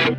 High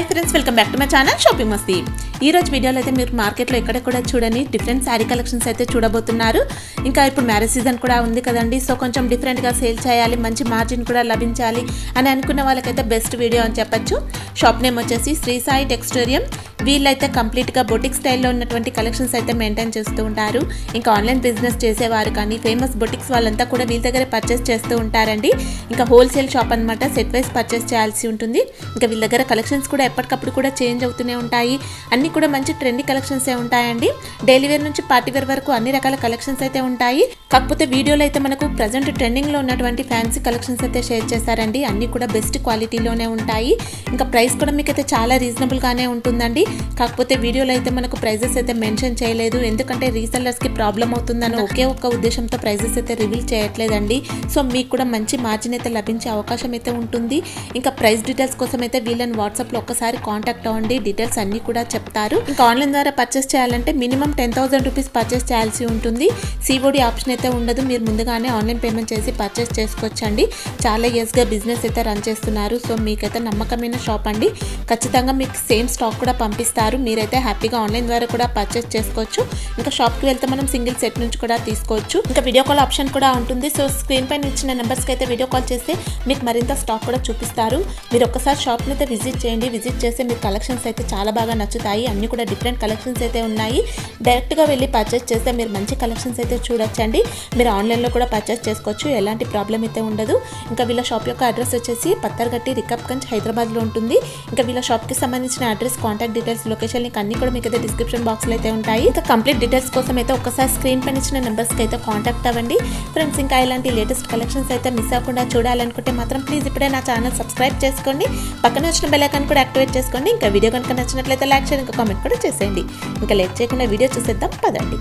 friends welcome back to my channel shopping Masti. ఈ రోజు వీడియోలో అయితే మీరు మార్కెట్లో ఎక్కడ కూడా చూడని డిఫరెంట్ శారీ కలెక్షన్స్ అయితే చూడబోతున్నారు। ఇంకా ఇప్పుడు మ్యారేజ్ సీజన్ కూడా ఉంది కదండి, సో కొంచెం డిఫరెంట్ గా సేల్ చేయాలి, మంచి మార్జిన్ కూడా లభించాలి అని అనుకున్న వాళ్ళకైతే బెస్ట్ వీడియో అని చెప్పొచ్చు। షాప్ నేమ్ వచ్చేసి శ్రీ సాయి టెక్స్టోరియం। వీళ్ళైతే కంప్లీట్ గా బొటిక్ స్టైల్లో ఉన్నటువంటి కలెక్షన్స్ అయితే మెయింటైన్ చేస్తూ ఉంటారు। ఇంకా ఆన్లైన్ బిజినెస్ చేసేవారు కానీ ఫేమస్ బొటిక్స్ వాళ్ళంతా కూడా వీళ్ళ దగ్గర పర్చేస్ చేస్తూ ఉంటారండి। ఇంకా హోల్సేల్ షాప్ అన్నమాట, సెట్ వైస్ పర్చేస్ చేయాల్సి ఉంటుంది। ఇంకా వీళ్ళ దగ్గర కలెక్షన్స్ కూడా ఎప్పటికప్పుడు కూడా చేంజ్ అవుతూనే ఉంటాయి, అన్ని కూడా మంచి ట్రెండీ కలెక్షన్స్ ఏ ఉంటాయండి। డైలీ వేర్ నుంచి పార్టీ వేర్ వరకు అన్ని రకాల కలెక్షన్స్ అయితే ఉంటాయి। కాకపోతే వీడియోలో అయితే మనకు ప్రెజెంట్ ట్రెండింగ్ లో ఉన్నటువంటి ఫ్యాన్సీ కలెక్షన్స్ అయితే షేర్ చేశారండి, అన్ని కూడా బెస్ట్ క్వాలిటీలోనే ఉంటాయి। ఇంకా ప్రైస్ కూడా మీకు అయితే చాలా రీజనబుల్ గానే ఉంటుందండి। కాకపోతే వీడియోలో అయితే మనకు ప్రైజెస్ అయితే మెన్షన్ చేయలేదు, ఎందుకంటే రీసెల్లర్స్ కి ప్రాబ్లం అవుతుందని ఒకే ఒక్క ఉద్దేశంతో ప్రైజెస్ అయితే రివీల్ చేయట్లేదండి। సో మీకు కూడా మంచి మార్జిన్ అయితే లభించే అవకాశం అయితే ఉంటుంది। ఇంకా ప్రైస్ డీటెయిల్స్ కోసం అయితే వీళ్ళని వాట్సాప్ లో ఒకసారి కాంటాక్ట్ అవ్వండి, డీటెయిల్స్ అన్ని కూడా చెప్తారు। ఇంకా ఆన్లైన్ ద్వారా పర్చేస్ చేయాలంటే మినిమం 10,000 రూపీస్ పర్చేస్ చేయాల్సి ఉంటుంది। సిఓడి ఆప్షన్ అయితే ఉండదు, మీరు ముందుగానే ఆన్లైన్ పేమెంట్ చేసి పర్చేస్ చేసుకోవచ్చండి। చాలా ఇయర్స్ గా బిజినెస్ అయితే రన్ చేస్తున్నారు, సో మీకైతే నమ్మకమైన షాప్ అండి। ఖచ్చితంగా మీకు సేమ్ స్టాక్ కూడా పంపిస్తారు, మీరైతే హ్యాపీగా ఆన్లైన్ ద్వారా కూడా పర్చేస్ చేసుకోవచ్చు। ఇంకా షాప్కి వెళ్తే మనం సింగిల్ సెట్ నుంచి కూడా తీసుకోవచ్చు। ఇంకా వీడియో కాల్ ఆప్షన్ కూడా ఉంటుంది, సో స్క్రీన్ పైన ఇచ్చిన నెంబర్స్కి అయితే వీడియో కాల్ చేస్తే మీకు మరింత స్టాక్ కూడా చూపిస్తారు। మీరు ఒక్కసారి షాప్ని అయితే విజిట్ చేయండి, విజిట్ చేస్తే మీకు కలెక్షన్స్ అయితే చాలా బాగా నచ్చుతాయి, అన్ని కూడా డిఫరెంట్ కలెక్షన్స్ అయితే ఉన్నాయి। డైరెక్ట్గా వెళ్ళి పర్చేస్ చేస్తే మీరు మంచి కలెక్షన్స్ అయితే చూడొచ్చండి। మీరు ఆన్లైన్లో కూడా పర్చేస్ చేసుకోవచ్చు, ఎలాంటి ప్రాబ్లం అయితే ఉండదు। ఇంకా వీళ్ళ షాప్ యొక్క అడ్రస్ వచ్చేసి పత్తర్గట్టి రికబ్గంజ్ హైదరాబాద్లో ఉంటుంది। ఇంకా వీళ్ళ షాప్కి సంబంధించిన address, contact details, location link అన్ని కూడా మీకు అయితే డిస్క్రిప్షన్ బాక్స్లో అయితే ఉంటాయి। ఇంకా కంప్లీట్ డీటెయిల్స్ కోసం అయితే ఒకసారి స్క్రీన్ పైన ఇచ్చిన నెంబర్స్కి అయితే కాంటాక్ట్ అవ్వండి ఫ్రెండ్స్। ఇంకా ఇలాంటి లేటెస్ట్ కలెక్షన్స్ అయితే మిస్ అవ్వకుండా చూడాలనుకుంటే మాత్రం ప్లీజ్ ఇప్పుడే నా ఛానల్ సబ్స్క్రైబ్ చేసుకోండి, పక్కన వచ్చిన బెల్ ఐకాన్ కూడా యాక్టివేట్ చేసుకోండి। ఇంకా వీడియో కనుక నచ్చినట్లయితే లైక్ చేయండి, ఇంకా కామెంట్ కూడా చేసేయండి। ఇంకా లేట్ చేయకుండా వీడియో చూసేద్దాం పదండి।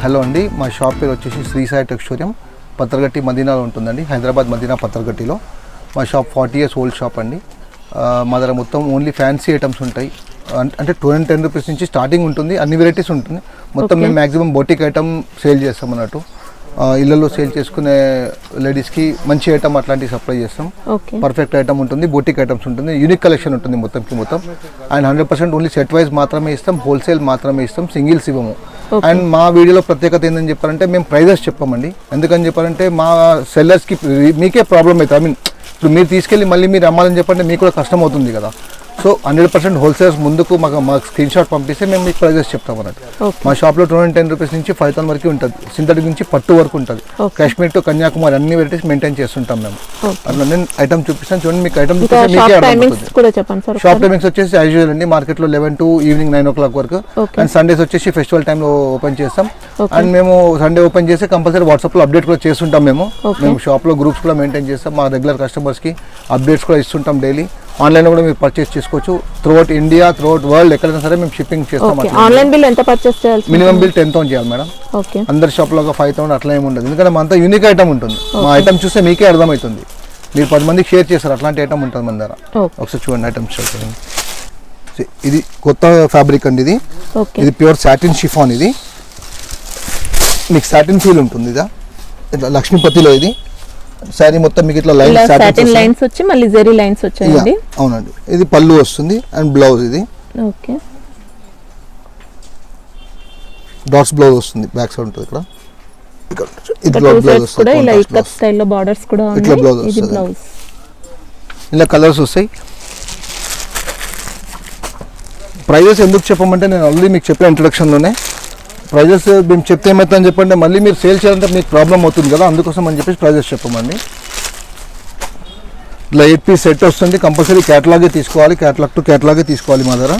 హలో అండి, మా షాప్ పేరు వచ్చేసి శ్రీ సాయి టెక్స్టోరియం, పత్తర్గట్టి మదీనాలో ఉంటుందండి, హైదరాబాద్ మదీనా పత్తర్గట్టిలో। మా షాప్ 40 years ఓల్డ్ షాప్ అండి। మా దగ్గర మొత్తం ఓన్లీ ఫ్యాన్సీ ఐటమ్స్ ఉంటాయి, అంటే 210 రూపీస్ నుంచి స్టార్టింగ్ ఉంటుంది, అన్ని వెరైటీస్ ఉంటుంది మొత్తం। మేము మ్యాక్సిమం బొటిక్ ఐటమ్ సేల్ చేస్తాం అన్నట్టు, ఇళ్లలో సేల్ చేసుకునే లేడీస్కి మంచి ఐటమ్ అట్లాంటివి సప్లై చేస్తాం। పర్ఫెక్ట్ ఐటమ్ ఉంటుంది, బొటిక్ ఐటమ్స్ ఉంటుంది, యూనిక్ కలెక్షన్ ఉంటుంది మొత్తంకి మొత్తం। అండ్ 100% ఓన్లీ సెట్ వైజ్ మాత్రమే ఇస్తాం, హోల్సేల్ మాత్రమే ఇస్తాం, సింగిల్స్ ఇవ్వము। అండ్ మా వీడియోలో ప్రత్యేకత ఏంటని చెప్పారంటే మేము ప్రైజెస్ చెప్పమండి, ఎందుకని చెప్పారంటే మా సెల్లర్స్కి మీకే ప్రాబ్లం అవుతుంది। ఐ మీన్ ఇప్పుడు మీరు తీసుకెళ్ళి మళ్ళీ మీరు అమ్మాలని చెప్పంటే మీకు కూడా కష్టం అవుతుంది కదా। సో 100% హోల్సేల్స్ ముందుకు మాకు స్క్రీన్ షాట్ పంపిస్తే మేము మీకు ప్రైజెస్ చెప్తాం అన్నట్టు। మా షాప్లో 210 రూపీస్ నుంచి 5,000 వరకు ఉంటుంది, సింథటిక్ నుంచి పట్టు వరకు ఉంటుంది, కాశ్మీర్ టు కన్యాకుమారి అన్ని వెరైటీస్ మెయింటైన్ చేస్తుంటాం మేము। అట్లా నేను ఐటమ్ చూపిస్తాను చూడండి, మీకు ఐటమ్ చూపిస్తే మీకే అర్థమవుతుంది। షాప్ టైమింగ్స్ వచ్చేసి యాజ్ యూజువల్ అండి, మార్కెట్లో 11 to ఈవినింగ్ 9 o'clock వరకు। అండ్ సండేస్ వచ్చేసి ఫెస్టివల్ టైంలో ఓపెన్ చేస్తాం। అండ్ మేము సండే ఓపెన్ చేస్తే కంపల్సరీ వాట్సాప్లో అప్డేట్ కూడా చేస్తుంటాం మేము షాప్లో గ్రూప్స్ కూడా మెయింటైన్ చేస్తాం, మా రెగ్యులర్ కస్టమర్స్కి అప్డేట్స్ కూడా ఇస్తుంటాం డైలీ। ఆన్లైన్ కూడా మీరు పర్చేస్ చేసుకోవచ్చు, త్రూఅవుట్ ఇండియా, త్రూఅవుట్ వరల్డ్ ఎక్కడైనా సరే మేము షిప్పింగ్ చేస్తాం। ఆన్లైన్ బిల్ ఎంత పర్చేస్ చేయాలి? మినిమం బిల్ 10,000 చేయాలి మేడం। అందరి షాప్లో 5,000 అట్లా ఏమి ఉండదు, ఎందుకంటే అంతా యూనిక్ ఐటమ్ ఉంటుంది, మా ఐటమ్ చూస్తే మీకే అర్థమవుతుంది, మీరు 10 మందికి షేర్ చేస్తారు, అట్లాంటి ఐటమ్ ఉంటుంది మన దగ్గర। ఒకసారి చూడండి ఐటమ్స్, ఇది కొత్త ఫ్యాబ్రిక్ అండి, ఇది ప్యూర్ సాటిన్ షిఫాన్, ఇది మీకు సాటిన్ ఫీల్ ఉంటుంది, ఇదా ఇట్లా లక్ష్మీపతిలో ఇది సారీ మొత్తం మీకు ఇట్లా లైన్స్ వచ్చి మళ్ళీ జెరీ లైన్స్ వచ్చాయండి। అవునండి, ఇది పళ్ళు వస్తుంది అండ్ బ్లౌజ్ ఇది ఓకే డాట్స్ బ్లౌజ్ వస్తుంది, బ్యాక్ సైడ్ ఉంటుంది ఇక్కడ, ఇది బ్లౌజ్ కూడా ఇలా ఇక్కత్ స్టైల్లో బోర్డర్స్ కూడా ఉన్నాయి, ఇది బ్లౌజ్। ఇలా కలర్స్ వస్తాయి। ప్రైజెస్ ఎందుకు చెప్పమంటే నేను ఆల్రెడీ మీకు చెప్పిన ఇంట్రొడక్షన్లోనే ప్రైజెస్ మేము చెప్తే ఏమవుతుందని చెప్పండి, మళ్ళీ మీరు సేల్ చేయాలంటే మీకు ప్రాబ్లం అవుతుంది కదా, అందుకోసం అని చెప్పేసి ప్రైజెస్ చెప్పమండి। ఇలా 8 piece సెట్ వస్తుంది, కంపల్సరీ క్యాటలాగే తీసుకోవాలి, క్యాటలాగ్ టు క్యాటలాగే తీసుకోవాలి మా దగ్గర।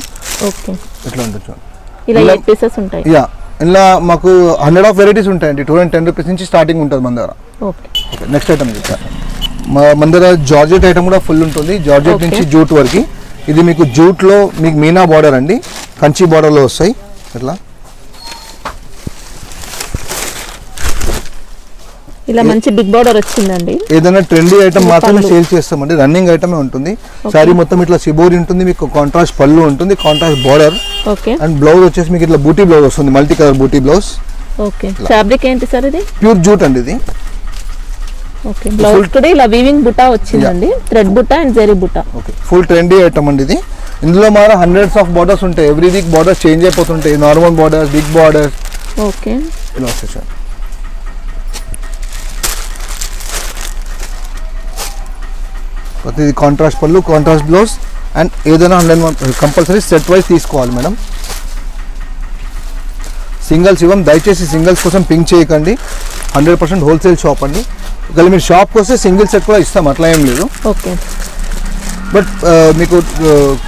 ఎట్లా ఉంటుంది చూడండి, యా ఇలా మాకు 100 of వెరైటీస్ ఉంటాయండి, 210 రూపీస్ నుంచి స్టార్టింగ్ ఉంటుంది మన దగ్గర। నెక్స్ట్ ఐటమ్ చెప్తాను, మన దగ్గర జార్జెట్ ఐటమ్ కూడా ఫుల్ ఉంటుంది, జార్జెట్ నుంచి జూట్ వరకు। ఇది మీకు జూట్లో మీకు మీనా బార్డర్ అండి, కంచి బార్డర్లో వస్తాయి ఇట్లా, ఇలా మంచి బిగ్ బార్డర్ వచ్చిందండి. ఏదైనా ట్రెండీ ఐటమ్ మాత్రమే సేల్ చేస్తామండి, రన్నింగ్ ఐటమే ఉంటుంది. శారీ మొత్తం ఇట్లా సిబోరి ఉంటుంది, మీకు కాంట్రాస్ట్ పళ్ళు ఉంటుంది, contrast border. Okay. And blouse వచ్చేసి మీకు ఇట్లా బూటీ బ్లౌజ్ వస్తుంది, మల్టీ కలర్ బూటీ బ్లౌజ్. ఓకే. ఫ్యాబ్రిక్ ఏంటి సార్ ఇది? ప్యూర్ జూట్ అండి ఇది. ఓకే. బ్లౌజ్ కూడా ఇలా వీవింగ్ బుటా వచ్చిందండి, థ్రెడ్ బుటా అండ్ జరీ బుటా. ఓకే, ఫుల్ ట్రెండీ ఐటమ్ అండి ఇది. ఇందులో మన హండ్రెడ్స్ ఆఫ్ బార్డర్స్ ఉంటాయి, ఎవ్రీ వీక్ బార్డర్స్ చేంజ్ అయిపోతుంటాయి, normal borders, big borders. Okay. ఇలా వస్తాయి. ఇది కాంట్రాస్ట్ పళ్ళు, కాంట్రాస్ట్ బ్లౌజ్. అండ్ ఏదైనా 100 కంపల్సరీ సెట్ వైజ్ తీసుకోవాలి మేడం. సింగిల్స్ ఇవ్వం, దయచేసి సింగిల్స్ కోసం పింక్ చేయకండి. 100% హోల్సేల్ షాప్ అండి. ఒకవేళ మీరు షాప్కి వస్తే సింగిల్ సెట్ కూడా ఇస్తాం, అట్లా ఏం లేదు. ఓకే. బట్ మీకు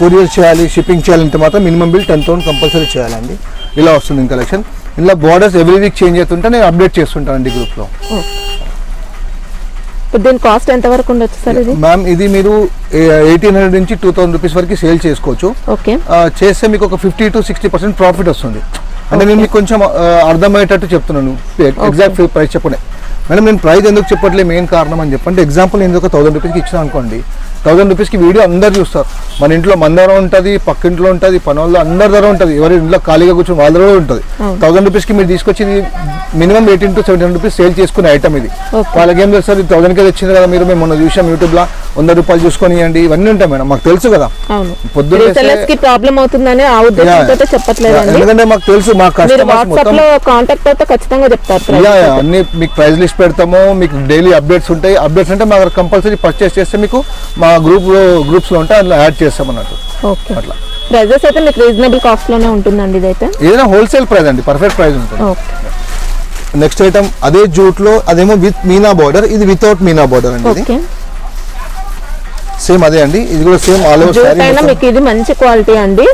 కొరియర్ చేయాలి, షిప్పింగ్ చేయాలంటే మాత్రం మినిమం బిల్ 10,000 కంపల్సరీ చేయాలండి. ఇలా వస్తుంది కలెక్షన్. ఇలా బార్డర్స్ ఎవ్రీ వీక్ చేంజ్ అవుతుంటే నేను అప్డేట్ చేస్తుంటానండి గ్రూప్లో. దీని కాస్ట్ ఎంత వరకు ఉండొచ్చు సార్ ఇది? మ్యామ్ ఇది మీరు 1800 నుంచి 2000 రూపీస్ వరకు సేల్ చేసుకోవచ్చు. ఓకే. చేస్తే మీకు ఒక 50 to 60% ప్రాఫిట్ వస్తుంది. అంటే నేను మీకు కొంచెం అర్థమయ్యేటట్టు చెప్తున్నాను, ఎగ్జాక్ట్ ప్రైస్ చెప్పండి మేడం. నేను ప్రైస్ ఎందుకు చెప్పట్లేదు, మెయిన్ కారణం అని చెప్పంటే, ఎగ్జాంపుల్ నేను ఒక 1000 రూపీస్కి ఇచ్చిన అనుకోండి, 1000 రూపీస్కి వీడియో అందరు చూస్తారు. మన ఇంట్లో మన దగ్గర ఉంటుంది, పక్కింట్లో ఉంటుంది, పని వాళ్ళు అందరి దగ్గర ఉంటుంది, ఎవరి ఇంట్లో ఖాళీగా కూర్చొని వాళ్ళ దగ్గర ఉంటుంది. 1000 రూపీస్కి మీరు తీసుకొచ్చి మినిమం 18 to 17 రూపీస్ సేల్ చేసుకునే ఐటమ్ ఇది. వాళ్ళకి ఏం తెలుసు, 1000కే తెచ్చింది కదా, మీరు మేము మొన్న చూసాం యూట్యూబ్లో 100 రూపాయలు చూసుకొని ఇవ్వండి, ఇవన్నీ ఉంటాయి మేడం, మాకు తెలుసు కదా. పొద్దున్న ప్రాబ్లం అవుతుందని ఆ ఉద్దేశంతో చెప్పట్లేదు, ఎందుకంటే మాకు తెలుసు మా కాంటాక్ట్ అయితే ఖచ్చితంగా చెప్తారు. అన్ని మీకు ప్రైస్ లిస్ట్ పెడతాము, మీకు డైలీ అప్డేట్స్ ఉంటాయి. అప్డేట్స్ అంటే మాకు కంపల్సరీ పర్చేస్ చేస్తే మీకు మా గ్రూప్స్ లో ఉంటే అందులో యాడ్ చేస్తాం అన్నట్టు. ఓకే. అట్లా ప్రైజెస్ అయితే మీకు రీజనబుల్ కాస్ట్ లోనే ఉంటుందండి ఇదైతే. ఏదైనా హోల్సేల్ ప్రైస్ అండి, పర్ఫెక్ట్ ప్రైస్ ఉంటుంది. నెక్స్ట్ ఐటమ్ అదే జూట్ లో, అదేమో విత్ మీనా బార్డర్, ఇది వితౌట్ మీనా బార్డర్ అండి. ఇది సేమ్ అదే అండి, ఇది కూడా సేమ్ ఆల్ ఓవర్ సారీ. మీకు ఇది మంచి క్వాలిటీ అండి,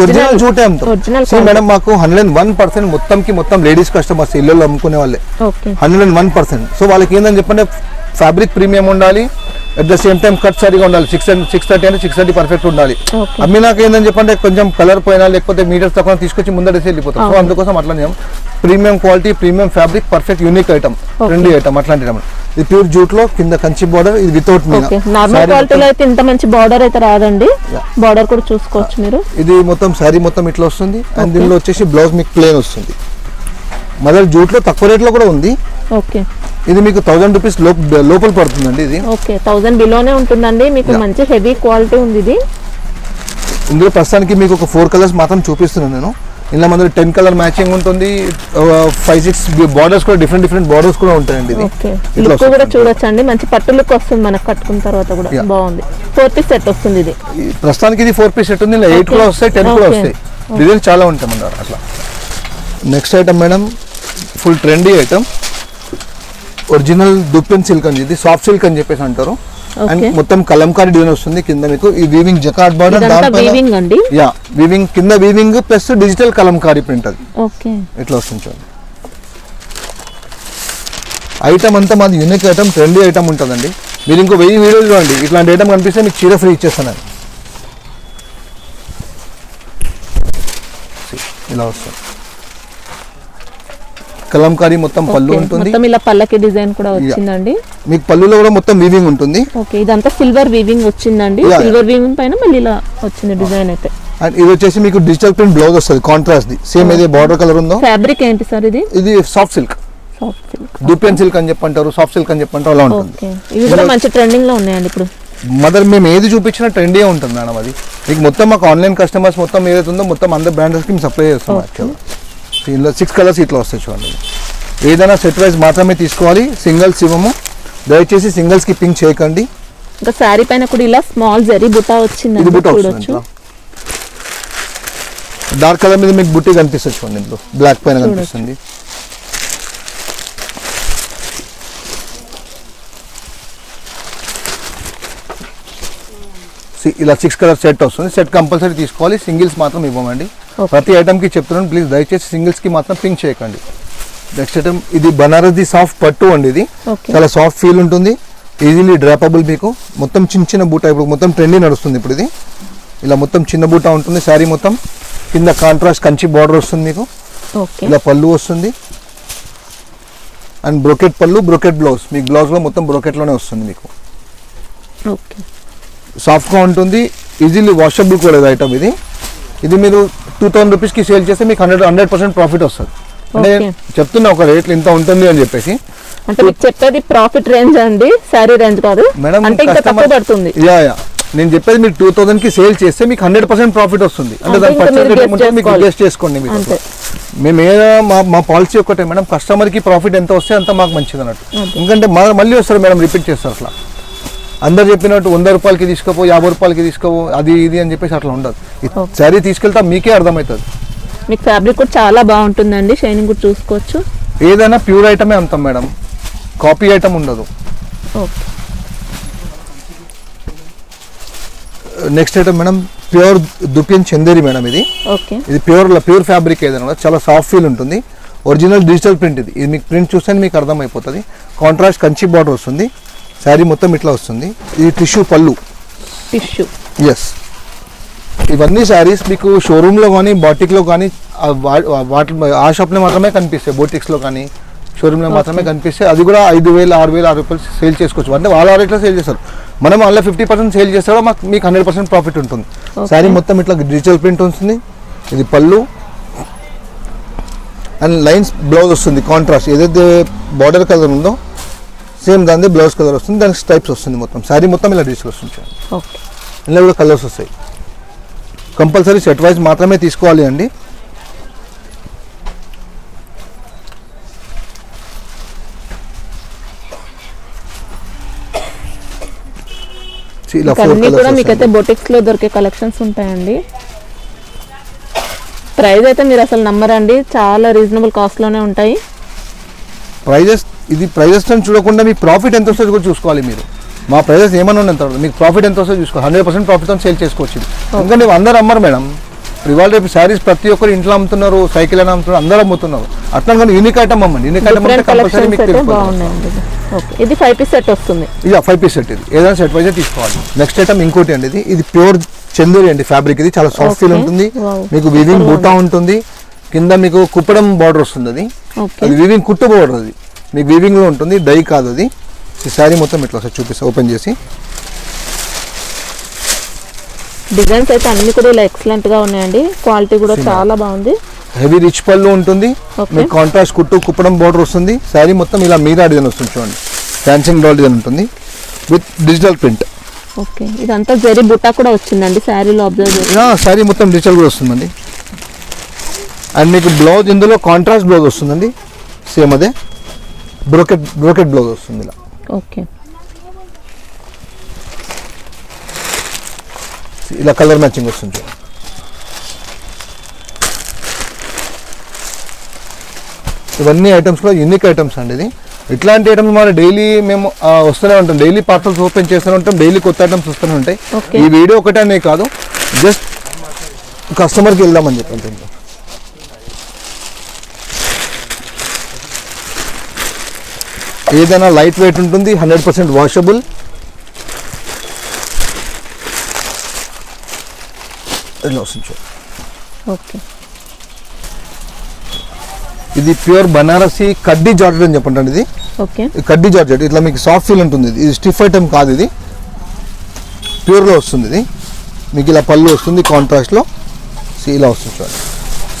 ఒరిజినల్ జూటే అమ్ముతాం. సేమ్ మేడం మాకు 101% మొత్తం లేడీస్ కస్టమర్స్ ఇళ్ళలో అమ్ముకునే వాళ్ళే, 101%. సో వాళ్ళకి ఏందని చెప్పంటే ఫ్యాబ్రిక్ ప్రీమియం ఉండాలి, at the same time cut సరిగా ఉండాలి, 630 అంటే 630 పర్ఫెక్ట్ ఉండాలి. అమ్మి నాకు ఏందని చెప్పంటే కొంచెం కలర్ పోయినా లేకపోతే మీటర్స్ తక్కువ తీసుకొచ్చి ముందరేసి వెళ్ళిపోతాం. సో అందుకోసం అట్లా premium quality, premium fabric, perfect unique item, trendy item అట్లాంటి ఐటమ్. ఇది ప్యూర్ జూట్ లో కింద కంచి బార్డర్, ఇది వితౌట్ మీనా. నార్మల్ క్వాలిటీలో అయితే ఇంత మంచి బార్డర్ అయితే రాదండి, బార్డర్ కూడా చూసుకోవచ్చు మీరు. ఇది మొత్తం శారీ మొత్తం ఇట్లా వస్తుంది. అండ్ దీనిలో వచ్చేసి బ్లౌజ్ మీకు ప్లేన్ వస్తుంది. మదర్ జూట్ లో తక్కువ రేట్ లో కూడా ఉంది. ఓకే. ఇది మీకు 1000 రూపీస్ లోపల పడుతుందండి. ఇది ఓకే, 1000 బిలోనే ఉంటుందండి. మీకు మంచి హెవీ క్వాలిటీ ఉంది ఇది. ఇందులో ప్రస్తుతానికి మీకు ఒక 4 కలర్స్ మాత్రం చూపిస్తున్నాను నేను. ఇలా మన 10 కలర్ మ్యాచింగ్ ఉంటుంది, 5-6 బార్డర్స్ కూడా డిఫరెంట్ బార్డర్స్ కూడా ఉంటాయండి. ఇది లుక్ కూడా చూడొచ్చు అండి, మంచి పట్టు లుక్ వస్తుంది మనకు కట్టుకున్న తర్వాత కూడా బాగుంది. 4 పీస్ సెట్ వస్తుంది ఇది. ప్రస్తుతానికి ఇది 4 పీస్ సెట్ ఉంది, ఇలా 8 కూడా వస్తాయి, 10 కూడా వస్తాయి, డిజైన్స్ చాలా ఉంటాయి మన అట్లా. Next item madam full trendy item, original dupion silk అని, ఇది సాఫ్ట్ సిల్క్ అని చెప్పేసి అంటారు. అండ్ మొత్తం కలంకారీ డిజైన్ వస్తుంది కింద మీకు. ఈ వీవింగ్ జకార్డ్ బార్డర్, వీవింగ్ కింద weaving plus digital Kalamkari print, అది ఇట్లా వస్తుంది చూడండి. ఐటమ్ అంతా మాది యూనిక్ ఐటమ్, ట్రెండీ ఐటమ్ ఉంటుందండి. మీరు ఇంకో 1000 వీడియోలు చూడండి, ఇట్లాంటి ఐటమ్ కనిపిస్తే మీకు చీర ఫ్రీ ఇచ్చేస్తాను. ఇలా వస్తుంది కలంకారీ, మొత్తం పళ్ళు ఉంటుంది, ఇలా పల్లకి డిజైన్ కూడా వచ్చిందండి. మీకు పళ్ళులో కూడా మొత్తం వీవింగ్ ఉంటుంది. ఓకే, ఇదంతా సిల్వర్ వీవింగ్ వచ్చిందండి, సిల్వర్ వీవింగ్ పైన మళ్ళీ ఇలా వచ్చింది డిజైన్ అయితే. అండ్ ఇది వచ్చేసి మీకు డిజిటల్ ప్రింట్ బ్లౌజ్ వస్తుంది, కాంట్రాస్ట్ ది సేమ్ ఏదే బార్డర్ కలర్ ఉందో. ఫ్యాబ్రిక్ ఏంటి సార్ ఇది? ఇది సాఫ్ట్ సిల్క్, దుప్పెన్ సిల్క్ అని చెప్పంటారు, సాఫ్ట్ సిల్క్ అని చెప్పంటారు, అలా ఉంటుంది. ఇవి కూడా మంచి ట్రెండింగ్ లో ఉన్నాయండి ఇప్పుడు. మదర్ మేము ఏది చూపించినా ట్రెండీ ఉంటుంది మేడం. అది మీకు మొత్తం మాకు ఆన్లైన్ కస్టమర్స్ మొత్తం ఏదైతే ఉందో మొత్తం అందరు బ్రాండ్స్కి మేము సప్లై చేస్తాం. యాక్చువల్గా ఇందులో 6 కలర్స్ ఇట్లా వస్తాయి చూడండి. ఏదైనా సెట్ వైజ్ మాత్రమే తీసుకోవాలి, సింగిల్స్ ఇవ్వము. దయచేసి సింగిల్స్ కి పింక్ చేయకండి. ఇంకా శారీ పైన కూడా ఇలా స్మాల్ జరీ బుటా వచ్చింది, ఇది బుటా వస్తుంది. డార్క్ కలర్ మీద మీకు బుట్టి కనిపిస్తుంది చూడండి, ఇందులో బ్లాక్ పైన కనిపిస్తుంది. ఇలా 6 కలర్ సెట్ వస్తుంది. సెట్ కంపల్సరీ తీసుకోవాలి, సింగిల్స్ మాత్రం ఇవ్వమండి. ప్రతి ఐటమ్కి చెప్తున్నాను, ప్లీజ్ దయచేసి సింగిల్స్కి మాత్రం పింక్ చేయకండి. నెక్స్ట్ ఐటమ్ ఇది బనారస్ సాఫ్ట్ పట్టు అండి. ఇది చాలా సాఫ్ట్ ఫీల్ ఉంటుంది, ఈజీలీ డ్రాపబుల్. మీకు మొత్తం చిన్న బూటా, ఇప్పుడు మొత్తం ట్రెండీ నడుస్తుంది ఇప్పుడు ఇది. ఇలా మొత్తం చిన్న బూటా ఉంటుంది, శారీ మొత్తం కింద కాంట్రాస్ట్ కంచి బార్డర్ వస్తుంది మీకు. ఇలా పళ్ళు వస్తుంది, అండ్ బ్రోకెట్ పళ్ళు, బ్రోకెట్ బ్లౌజ్. మీకు బ్లౌజ్లో మొత్తం బ్రోకెట్లోనే వస్తుంది మీకు. ఓకే, సాఫ్ట్గా ఉంటుంది, ఈజీలీ వాషబుల్ కూడా ఐటమ్ ఇది. ఇది మీరు 2000 రూపీస్కి సేల్ చేస్తే మీకు 100% ప్రాఫిట్ వస్తుంది. అంటే Okay. చెప్తున్నా ఒక రేట్లు ఇంత ఉంటుంది అని చెప్పేసి. అంటే మీకు చెప్పేది ప్రాఫిట్ రేంజ్ అండి, శారీ రేంజ్ కాదు మేడం అంటే ఇంకా తక్కువ పడుతుంది. యా నేను చెప్పేది మీరు 2000కి సేల్ చేస్తే మీకు 100% ప్రాఫిట్ వస్తుంది. అంటే అంటే దాని ఇంకా మీరు పర్సెంటేజ్ guess మీకు చేసుకోవాలి. గెస్ట్ చేసుకోండి. మీకు అంతే. మేము మా పాలసీ ఒకటే మేడం, కస్టమర్కి ప్రాఫిట్ ఎంత వస్తే అంత మాకు మంచిది అన్నట్టు. అదే. ఎందుకంటే మళ్ళీ వస్తారు మేడం, రిపీట్ చేస్తారు. అట్లా అందరు చెప్పినట్టు 100 రూపాయలకి తీసుకోపో, 50 రూపాయలకి తీసుకోపో, అది ఇది అని చెప్పేసి అట్లా ఉండదు. శారీ తీసుకెళ్తా మీకే అర్థమవుతుంది. మీకు ఫ్యాబ్రిక్ కూడా చాలా బాగుంటుందండి, షైనింగ్ కూడా చూసుకోవచ్చు. ఏదైనా ప్యూర్ ఐటమే అమ్ముతాం మేడం, కాపీ ఐటమ్ ఉండదు. Okay, next item madam pure dupion Chanderi madam. Okay, ఇది ప్యూర్ ఫ్యాబ్రిక్ ఏదైనా కూడా చాలా సాఫ్ట్ ఫీల్ ఉంటుంది. ఒరిజినల్ డిజిటల్ ప్రింట్ ఇది మీకు ప్రింట్ చూస్తే మీకు అర్థమైపోతుంది. కాంట్రాస్ట్ కంచి బార్డర్ వస్తుంది, శారీ మొత్తం ఇట్లా వస్తుంది. ఇది టిష్యూ పళ్ళు. టిష్యూ. ఎస్, ఇవన్నీ శారీస్ మీకు షోరూంలో కానీ బాటిక్లో కానీ ఆ షాప్లో మాత్రమే కనిపిస్తాయి. బోటిక్స్లో కానీ షోరూంలో మాత్రమే కనిపిస్తాయి. అది కూడా 5000, 6000, 6 రూపాయలు సేల్ చేసుకోవచ్చు. అంటే వాళ్ళ రేట్లో సేల్ చేస్తారు, మనం అలా 50% సేల్ చేస్తాడో మీకు 100% ప్రాఫిట్ ఉంటుంది. శారీ మొత్తం ఇట్లా డిజిటల్ ప్రింట్ ఉంటుంది. ఇది పళ్ళు అండ్ లైన్స్ బ్లౌజ్ వస్తుంది. కాంట్రాస్ట్ ఏదైతే బార్డర్ కలర్ ఉందో సేమ్ దాని బ్లౌజ్ కలర్ వస్తుంది, దానికి స్టైప్స్ వస్తుంది. మొత్తం శారీ మొత్తం ఇలా డిజిటల్ వస్తుంది. ఓకే, ఇలా కూడా కలర్స్ వస్తాయి. కంపల్సరీ సెట్ వైజ్ మాత్రమే తీసుకోవాలి అండి. ఇలా అన్ని కూడా మీకైతే బొటిక్స్ లో దొరికే కలెక్షన్స్ ఉంటాయండి. ప్రైస్ అయితే మీరు అసలు నమ్మరండి, చాలా రీజనబుల్ కాస్ట్ లోనే ఉంటాయి. ప్రైజెస్ చూడకుండా మీ ప్రాఫిట్ ఎంత వస్తుందో కూడా చూసుకోవాలి మీరు. మా ప్రైజెస్ ఏమన్నా ఉన్నంత మీకు ప్రాఫిట్ ఎంత వస్తుందో చూసుకోవాలి. 100% ప్రాఫిట్తో సేల్ చేసుకోవచ్చు. ఎందుకంటే అందరూ అమ్మరు మేడం. ఇవాళ రేపు శారీస్ ప్రతి ఒక్కరు ఇంట్లో అమ్ముతున్నారు, సైకిల్ అని అమ్ముతున్నారు, అందరూ అమ్ముతున్నారు. అట్లా కానీ యూనిక్ ఐటమ్ అమ్మండి. యూనిక్ ఐటమ్ అంటే కంపల్సరీ మీకు బాగున్నాయండి. ఓకే, ఇది 5 పీస్ సెట్ వస్తుంది. ఇది 5 పీస్ సెట్. ఇది ఏదైనా సెట్ వైజ్ తీసుకోవాలి. నెక్స్ట్ ఐటమ్ ఇంకోటి అండి, ఇది ప్యూర్ చందేరి అండి ఫ్యాబ్రిక్. ఇది చాలా సాఫ్ట్ ఫీల్ ఉంటుంది. మీకు వీవింగ్ బూటా ఉంటుంది, కింద మీకు కుప్పడం బార్డర్ వస్తుంది. అది వీవింగ్ కుట్టు బార్డర్. అది మీకు వీవింగ్లో ఉంటుంది, డై కాదు అది. ఈ శారీ మొత్తం ఇట్లా ఒకసారి చూపిస్తా ఓపెన్ చేసి. డిజైన్స్ అయితే అన్ని కూడా ఇలా ఎక్సలెంట్ గా ఉన్నాయండి, క్వాలిటీ కూడా చాలా బాగుంది. హెవీ రిచ్ పళ్ళు ఉంటుంది, మీకు కాంట్రాస్ట్ కుప్పడం బార్డర్ వస్తుంది. శారీ మొత్తం ఇలా మీరా డిజైన్ వస్తుంది చూడండి, ఫ్యాన్సింగ్ డాల్ డిజైన్ ఉంటుంది విత్ డిజిటల్ ప్రింట్. ఓకే, ఇదంతా జరీ బుట్టా కూడా వచ్చిందండి శారీలో, అబ్జర్వ్ చేయండి. శారీ మొత్తం డిజిటల్ కూడా వస్తుందండి. అండ్ మీకు బ్లౌజ్ ఇందులో కాంట్రాస్ట్ బ్లౌజ్ వస్తుందండి, సేమ్ అదే బ్రోకెట్ బ్లౌజ్ వస్తుంది ఇలా. ఓకే, ఇలా కలర్ మ్యాచింగ్ వస్తుంది చూడండి. ఇవన్నీ ఐటమ్స్ కూడా యూనిక్ ఐటమ్స్ అండి. ఇది ఇట్లాంటి ఐటమ్స్ మన డైలీ మేము వస్తూనే ఉంటాం, డైలీ పార్సల్స్ ఓపెన్ చేస్తూనే ఉంటాం, డైలీ కొత్త ఐటమ్స్ వస్తూనే ఉంటాయి. ఈ వీడియో ఒకటే అనే కాదు, జస్ట్ కస్టమర్కి వెళ్దామని చెప్పండి. ఏదైనా లైట్ వెయిట్ ఉంటుంది, 100% వాషబుల్. ఓకే, ఇది ప్యూర్ బనారసి కడ్డీ జార్జెట్ అని చెప్పండి. ఇది ఓకే, కడ్డీ జార్జెట్ ఇట్లా మీకు సాఫ్ట్ ఫీల్ ఉంటుంది. ఇది స్టిఫ్ ఐటమ్ కాదు, ఇది ప్యూర్లో వస్తుంది. ఇది మీకు ఇలా పళ్ళు వస్తుంది, కాంట్రాస్ట్లో ఇలా వస్తుంది చూడండి.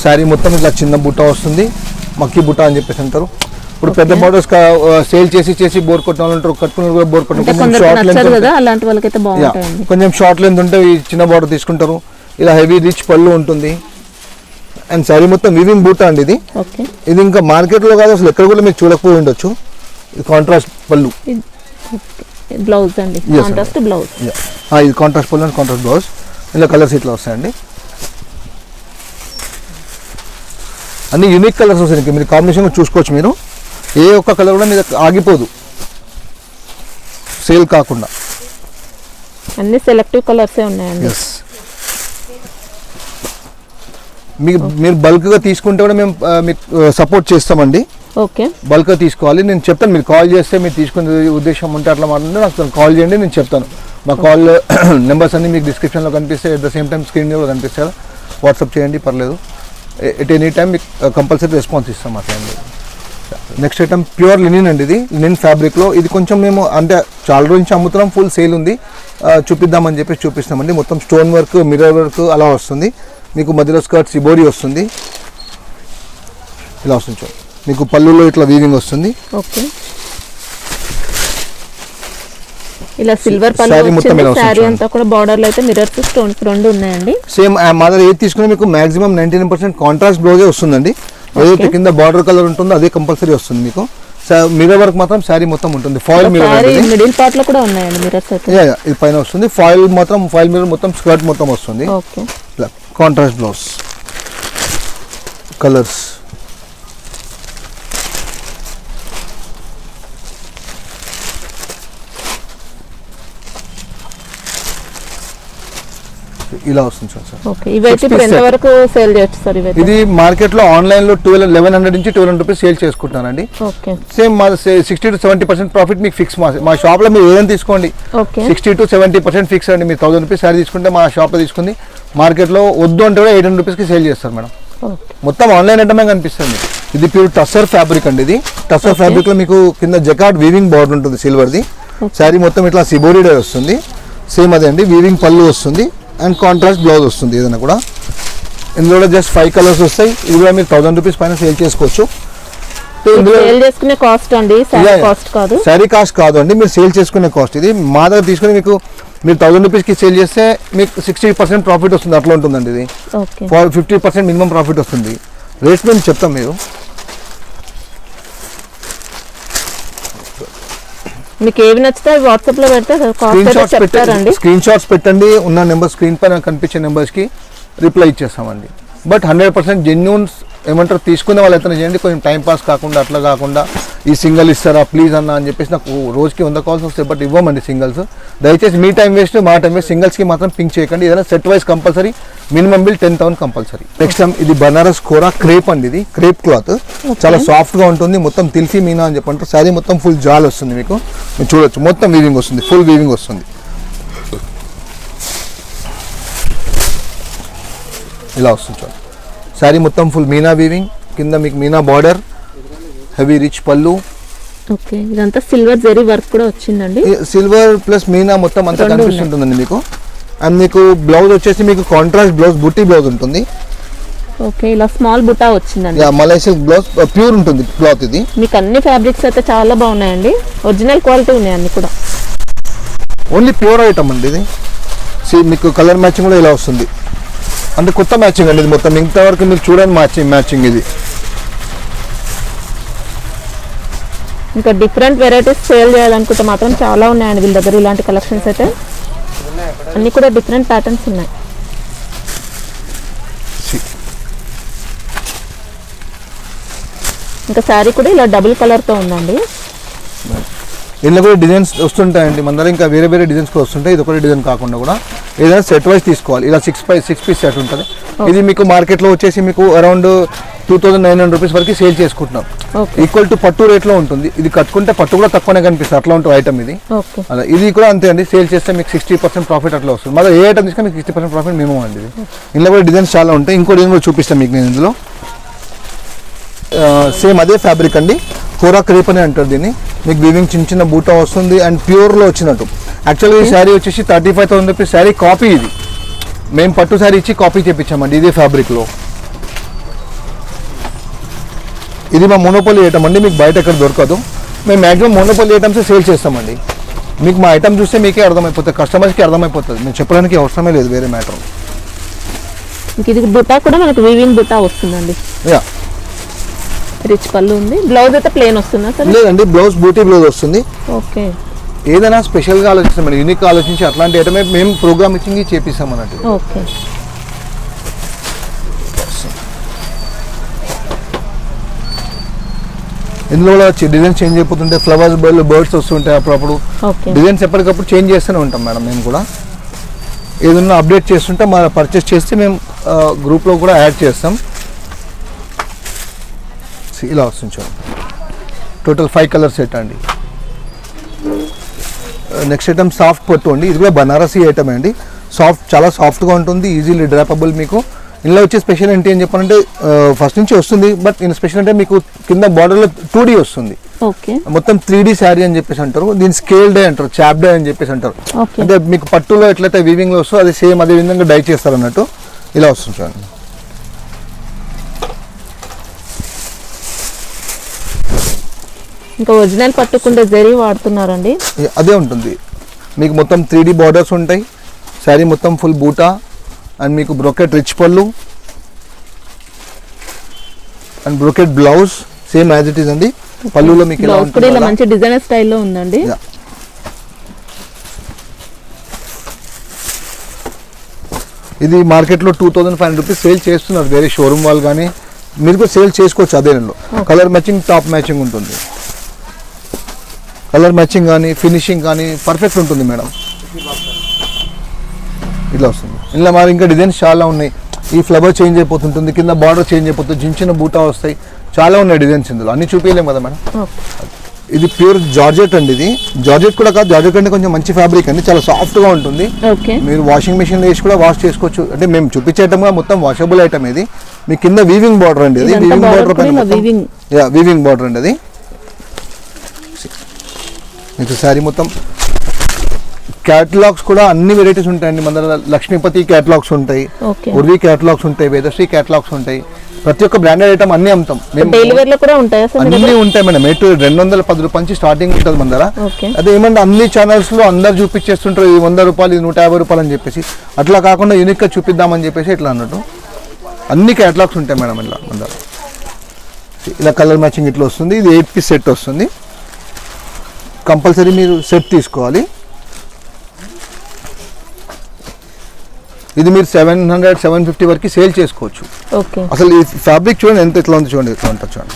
శారీ మొత్తం ఇట్లా చిన్న బుట్ట వస్తుంది, మక్కి బుట్ట అని చెప్పేసి అంటారు. ఇప్పుడు పెద్ద బార్డర్స్ సేల్ చేసి బోర్ కొట్టిన వాళ్ళు ఉంటారు, కట్టుకున్న కూడా బోర్ కొట్టిన కొంచెం షార్ట్ లెంత్ ఉంటే ఈ చిన్న బార్డర్ తీసుకుంటారు. ఇలా హెవీ రిచ్ పళ్ళు ఉంటుంది. అండ్ శారీ మొత్తం వీవింగ్ బూటా అండి. ఇది ఇంకా మార్కెట్లో కాదు అసలు ఎక్కడ కూడా మీరు చూడకపోయి ఉండొచ్చు. ఇది కాంట్రాస్ట్ పళ్ళు, బ్లౌజ్ అండి, కాంట్రాస్ట్ బ్లౌజ్. ఇది కాంట్రాస్ట్ పళ్ళు అండ్ కాంట్రాస్ట్ బ్లౌజ్. ఇలా కలర్స్ ఇట్లా వస్తాయండి, అన్ని యూనిక్ కలర్స్ వస్తాయి. మీరు కాంబినేషన్ చూసుకోవచ్చు. మీరు ఏ ఒక్క కలర్ కూడా మీరు ఆగిపోదు సేల్ కాకుండా. అన్ని సెలెక్టివ్ కలర్సే ఉన్నాయండి. మీరు బల్క్గా తీసుకుంటే కూడా మేము మీకు సపోర్ట్ చేస్తామండి. ఓకే, బల్క్గా తీసుకోవాలి నేను చెప్తాను. మీరు కాల్ చేస్తే మీరు తీసుకునే ఉద్దేశం ఉంటే అట్లా మాట్లాడితే నాకు కాల్ చేయండి, నేను చెప్తాను. మా కాల్ నెంబర్స్ అన్ని మీకు డిస్క్రిప్షన్లో కనిపిస్తాయి, at the same time screen మీద కనిపిస్తాయి. వాట్సాప్ చేయండి, పర్లేదు. ఎట్ ఎనీ టైం మీకు కంపల్సరీ రెస్పాన్స్ ఇస్తాం. అట్లా నెక్స్ట్ ఐటమ్ ప్యూర్ లినిన్ అండి, ఇది లినిన్ ఫ్యాబ్రిక్లో. ఇది కొంచెం మేము అంటే చాలా రోజు నుంచి అమ్ముతున్నాం, ఫుల్ సేల్ ఉంది, చూపిద్దామని చెప్పేసి చూపిస్తామండి. మొత్తం స్టోన్ వర్క్, మిర్రర్ వర్క్ అలా వస్తుంది మీకు. మధ్యలో స్కర్ట్ సిబోరీ వస్తుంది, ఇలా వస్తుంది చూడండి. మీకు పళ్ళులో ఇట్లా వీవింగ్ వస్తుంది. ఓకే, ఇలా సిల్వర్ Saree పళ్ళు మొత్తం ఇలా వస్తుంది శారీ అంతా కూడా బార్డర్ లో అయితే మిర్రర్స్ స్టోన్స్ రెండు ఉన్నాయండి. సేమ్ మాదర్ ఏది తీసుకుని మీకు మాక్సిమం 99% కాంట్రాస్ట్ బ్లౌజే వస్తుందండి. ఏదైతే కింద బార్డర్ కలర్ ఉంటుందో అదే కంపల్సరీ వస్తుంది మీకు. మిర్రర్ వర్క్ మాత్రం శారీ మొత్తం ఉంటుంది. ఫాయిల్ మిర్రర్ మిడిల్ పార్ట్ లో కూడా ఉన్నాయండి మిర్రర్స్ అయితే. ఇది పైన వస్తుంది. ఫాయిల్ మిర్రర్ మొత్తం స్కర్ట్ మొత్తం వస్తుంది. ఓకే, ఇలా కాంట్రాస్ట్ బ్లౌజ్ కలర్స్. ఇలా వస్తుంది సార్. ఓకే, ఇవైతే ఇప్పుడు ఎంత వరకు సేల్ చేయొచ్చు సార్? ఇవైతే ఇది మార్కెట్ లో ఆన్లైన్ లో 1100 నుంచి 1200 రూపీస్ సేల్ చేసుకుంటానండి. ఓకే, సేమ్ మా 60 to 70% ప్రాఫిట్ మీకు ఫిక్స్. మా షాప్ లో మీరు ఏదైనా తీసుకోండి, ఓకే, 60 to 70% ఫిక్స్ అండి. మీరు 1000 రూపీస్ శారీ తీసుకుంటే మా షాప్ లో తీసుకుంది మార్కెట్ లో వద్దు అంటే కూడా 800 రూపీస్ కి సేల్ చేస్తారు మేడం. ఓకే, మొత్తం ఆన్లైన్ ఐటమే కనిపిస్తుంది. ఇది ప్యూర్ టస్సర్ ఫ్యాబ్రిక్ అండి. ఇది టస్సర్ ఫ్యాబ్రిక్ లో మీకు కింద జకార్డ్ వీవింగ్ బార్డర్ ఉంటుంది సిల్వర్ది. శారీ మొత్తం ఇట్లా సిబోరీడే వస్తుంది. సేమ్ అదే అండి, వీవింగ్ పళ్ళు వస్తుంది అండ్ కాంట్రాస్ట్ బ్లౌజ్ వస్తుంది. ఏదైనా కూడా ఇందులో కూడా జస్ట్ 5 కలర్స్ వస్తాయి. ఇది కూడా మీరు 1000 రూపీస్ పైన సేల్ చేసుకోవచ్చు. సేల్ చేసుకునే కాస్ట్ అండి, శారీ కాస్ట్ కాదు. శారీ కాస్ట్ కాదు అండి, మీరు సేల్ చేసుకునే కాస్ట్. ఇది మా దగ్గర తీసుకుని మీకు మీరు 1000 రూపీస్కి సేల్ చేస్తే మీకు 60% ప్రాఫిట్ వస్తుంది. అట్లా ఉంటుందండి ఇది. ఓకే, 50% మినిమం ప్రాఫిట్ వస్తుంది. రేట్స్ మేము చెప్తాం. మీరు మీకు ఏవి నచ్చితే వాట్సాప్ లో పెడితే కాస్ట్ చెప్తారండి. స్క్రీన్ షాట్స్ పెట్టండి, ఉన్న నెంబర్ స్క్రీన్ పైన కనిపించే నెంబర్స్కి రిప్లై ఇచ్చేస్తామండి. బట్ 100% జెన్యూన్ ఏమంటారు తీసుకునే వాళ్ళు అయితే చేయండి. కొంచెం టైం పాస్ కాకుండా అట్లా కాకుండా ఈ సింగిల్ ఇస్తారా ప్లీజ్ అన్న అని చెప్పేసి నాకు రోజుకి 100 కాల్స్ వస్తాయి. బట్ ఇవ్వమండి సింగిల్స్. దయచేసి మీ టైం వేస్ట్ మా టైం వేస్ట్. సింగిల్స్కి మాత్రం పింక్ చేయకండి. ఏదైనా set wise compulsory, minimum bill 10,000 compulsory. Next time ఇది బనారస్ కోరా క్రేప్ అండి. ఇది క్రేప్ క్లాత్ చాలా సాఫ్ట్గా ఉంటుంది. మొత్తం తిల్ఫీ మీనా అని చెప్పంటారు. శారీ మొత్తం ఫుల్ జాల్ వస్తుంది మీకు. మీరు చూడొచ్చు మొత్తం వీవింగ్ వస్తుంది, ఫుల్ వీవింగ్ వస్తుంది. ఇలా వస్తుంది చూడండి. శారీ మొత్తం ఫుల్ మీనా వీవింగ్, కింద మీకు మీనా బార్డర్, హెవీ రిచ్ పళ్ళు. ఓకే, ఇదంతా సిల్వర్ జరీ వర్క్ కూడా వచ్చిందండి. సిల్వర్ ప్లస్ మీనా మొత్తం అంతా కనిపిస్తుంటుందండి మీకు. అండ్ మీకు బ్లౌజ్ వచ్చేసి మీకు కాంట్రాస్ట్ బ్లౌజ్, బుట్టి బ్లౌజ్ ఉంటుంది. ఓకే, ఇలా స్మాల్ బుటా వచ్చిందండి. మలై సిల్క్ బ్లౌజ్, ప్యూర్ ఉంటుంది క్లాత్. ఇది మీకు అన్ని ఫ్యాబ్రిక్స్ అయితే చాలా బాగున్నాయండి, ఒరిజినల్ క్వాలిటీ ఉన్నాయి అన్ని కూడా. ఓన్లీ ప్యూర్ ఐటమ్ అండి ఇది. మీకు కలర్ మ్యాచింగ్ కూడా ఇలా వస్తుంది. అంటే కొత్త మ్యాచింగ్ అండి ఇది మొత్తం. ఇంతవరకు మీరు చూడండి మ్యాచింగ్ ఇది. ఇంకా డిఫరెంట్ వెరైటీస్ సేల్ చేయాలనుకుంటే మాత్రం చాలా ఉన్నాయండి వీళ్ళ దగ్గర. ఇలాంటి కలెక్షన్స్ అయితే అన్ని కూడా డిఫరెంట్ ప్యాటర్న్స్ ఉన్నాయి. ఇంకా శారీ కూడా ఇలా డబుల్ కలర్తో ఉందండి. ఇందులో కూడా డిజైన్స్ వస్తుంటాయండి మన దగ్గర. ఇంకా వేరే వేరే డిజైన్స్ కూడా వస్తుంటాయి. ఇది ఒకటి డిజైన్ కాకుండా కూడా ఏదైనా సెట్ వైజ్ తీసుకోవాలి. ఇలా 6 పీస్ సెట్ ఉంటుంది. ఇది మీకు మార్కెట్లో వచ్చేసి మీకు అరౌండ్ 2900 రూపీస్ వరకు సేల్ చేసుకుంటున్నాం. ఈక్వల్ టు పట్టు రేట్లో ఉంటుంది. ఇది కట్టుకుంటే పట్టు కూడా తక్కువనే కనిపిస్తుంది, అట్లా ఉంటుంది ఐటమ్ ఇది. అలా ఇది కూడా అంతే అండి. సేల్ చేస్తే మీకు 60% ప్రాఫిట్ అట్లా వస్తుంది. మళ్ళీ ఏ ఐటమ్ తీసుకుని మీకు 60% ప్రాఫిట్ మినిమం అండి. ఇది ఇందులో కూడా డిజైన్స్ చాలా ఉంటాయి. ఇంకో డిజైన్ కూడా చూపిస్తాను మీకు నేను ఇందులో. సేమ్ అదే ఫ్యాబ్రిక్ అండి, కోరా క్రేప్ అని అంటారు దీన్ని. మీకు వీవింగ్ చిన్న బూటా వస్తుంది అండ్ ప్యూర్లో వచ్చినట్టు. యాక్చువల్గా ఈ శారీ వచ్చేసి 35,000 రూపీస్ శారీ కాపీ. ఇది మేము పట్టు శారీ ఇచ్చి కాపీ చేయించామండి ఇదే ఫ్యాబ్రిక్లో. ఇది మా మోనోపోలీ ఐటమ్ అండి, మీకు బయట ఎక్కడ దొరకదు. మేము మ్యాక్సిమం మోనోపోలీ ఐటమ్స్ సేల్ చేస్తామండి. మీకు మా ఐటమ్ చూస్తే మీకే అర్థమైపోతుంది, కస్టమర్స్కి అర్థమైపోతుంది. మేము చెప్పడానికి అవసరమే లేదు వేరే మ్యాటర్. ఇది బుటా కూడా మనకు వీవింగ్ బుటా వస్తుందండి. యా, రిచ్ పళ్ళు ఉంది. బ్లౌజ్ అయితే ప్లేన్ వస్తుందా సార్? లేదండి, బ్లౌజ్ బూటీ బ్లౌజ్ వస్తుంది. ఓకే, ఏదైనా స్పెషల్గా ఆలోచిస్తాం మేడం, యూనిక్ ఆలోచించి అట్లాంటి ఐటమే మేము ప్రోగ్రామ్ ఇచ్చి చేపిస్తాం అన్నట్టు. ఓకే, ఇందులో కూడా డిజైన్స్ చేంజ్ అయిపోతుంటే ఫ్లవర్స్ బర్డ్స్ వస్తుంటాయి అప్పుడప్పుడు. డిజైన్స్ ఎప్పటికప్పుడు చేంజ్ చేస్తూనే ఉంటాం మేడం. మేము కూడా ఏదైనా అప్డేట్ చేస్తుంటే మన పర్చేస్ చేస్తే మేము గ్రూప్లో కూడా యాడ్ చేస్తాం. ఇలా వస్తుంది చూడండి. టోటల్ 5 కలర్ సెట్ అండి. నెక్స్ట్ ఐటమ్ సాఫ్ట్ పట్టు అండి. ఇది కూడా బనారసీ ఐటమ్ అండి. చాలా సాఫ్ట్గా ఉంటుంది, ఈజీలీ డ్రాపబుల్. మీకు ఇందులో వచ్చే స్పెషల్ ఏంటి అని చెప్పాలంటే ఫస్ట్ నుంచి వస్తుంది, బట్ ఇన్ స్పెషల్ అంటే మీకు కింద బార్డర్లో 2D వస్తుంది, ఓకే మొత్తం 3D శారీ అని చెప్పేసి అంటారు. దీని స్కేల్ డే అంటారు, చాప్ డే అని చెప్పేసి అంటారు. ఓకే అంటే మీకు పట్టులో ఎట్లయితే వీవింగ్ లో వస్తుందో అది సేమ్ అదే విధంగా డై చేస్తారు అన్నట్టు. ఇలా వస్తుంది చూడండి. ఇంకా ఒరిజినల్ పట్టుకుంటే జరీ వాడుతున్నారండి. అదే ఉంటుంది మీకు మొత్తం 3D బార్డర్స్ ఉంటాయి. శారీ మొత్తం ఫుల్ బూటా అండ్ మీకు బ్రోకెట్ రిచ్ పళ్ళు and brocade blouse same as it is అండి. పళ్ళులో మీకు ఇలా బ్లౌజ్ కూడా ఇలా మంచి డిజైనర్ స్టైల్లో ఉందండి. ఇది మార్కెట్లో 2500 రూపీస్ సేల్ చేస్తున్నారు వేరే షోరూమ్ వాళ్ళు, కానీ మీరు కూడా సేల్ చేసుకోవచ్చు అదే నెలలో. కలర్ మ్యాచింగ్, టాప్ మ్యాచింగ్ ఉంటుంది. కలర్ మ్యాచింగ్ కానీ ఫినిషింగ్ కానీ పర్ఫెక్ట్ ఉంటుంది మేడం. ఇట్లా వస్తుంది. ఇలా మరి ఇంకా డిజైన్స్ చాలా ఉన్నాయి. ఈ ఫ్లవర్ చేంజ్ అయిపోతుంటుంది, కింద బార్డర్ చేంజ్ అయిపోతుంది, చిన్న చిన్న బూటా వస్తాయి, చాలా ఉన్నాయి డిజైన్స్ ఇందులో. అన్ని చూపించలేము కదా మేడం. ఇది ప్యూర్ జార్జెట్ అండి. ఇది జార్జెట్ కూడా కాదు, జార్జెట్ అంటే కొంచెం మంచి ఫ్యాబ్రిక్ అండి, చాలా సాఫ్ట్గా ఉంటుంది. మీరు వాషింగ్ మెషిన్ వేసి కూడా వాష్ చేసుకోవచ్చు. అంటే మేము చూపించే ఐటమ్ మొత్తం వాషబుల్ ఐటమ్. ఇది మీ కింద వీవింగ్ బార్డర్ అండి. ఇది వీవింగ్ బార్డర్ పైన వీవింగ్ బార్డర్ అండి. అది మీకు శారీ మొత్తం క్యాటలాగ్స్ కూడా అన్ని వెరైటీస్ ఉంటాయండి మన దగ్గర. లక్ష్మీపతి క్యాటలాగ్స్ ఉంటాయి, ఉర్వి క్యాటలాగ్స్ ఉంటాయి, వేదశ్రీ క్యాటలాగ్స్ ఉంటాయి. ప్రతి ఒక్క బ్రాండెడ్ ఐటమ్ అన్ని అమ్ముతాం మేము. అన్ని ఉంటాయి మేడం. 210 రూపాయల నుంచి స్టార్టింగ్ ఉంటుంది మన దగ్గర. అదే ఏమంటే అన్ని ఛానల్స్ లో అందరు చూపించేస్తుంటారు ఇది 100 రూపాయలు, ఇది 150 రూపాయలు అని చెప్పేసి. అట్లా కాకుండా యూనిక్ గా చూపిద్దామని చెప్పేసి ఇట్లా అన్నట్టు అన్ని క్యాటలాగ్స్ ఉంటాయి మేడం ఇలా మన దగ్గర. ఇలా కలర్ మ్యాచింగ్ ఇట్లా వస్తుంది. ఇది 8 పీస్ సెట్ వస్తుంది. కంపల్సరీ మీరు సెట్ తీసుకోవాలి. ఇది మీరు 700-750 వరకు సేల్ చేసుకోవచ్చు. అసలు ఈ ఫ్యాబ్రిక్ చూడండి ఎంత ఎట్లా ఉంది, చూడండి ఎట్లా ఉంటుంది చూడండి.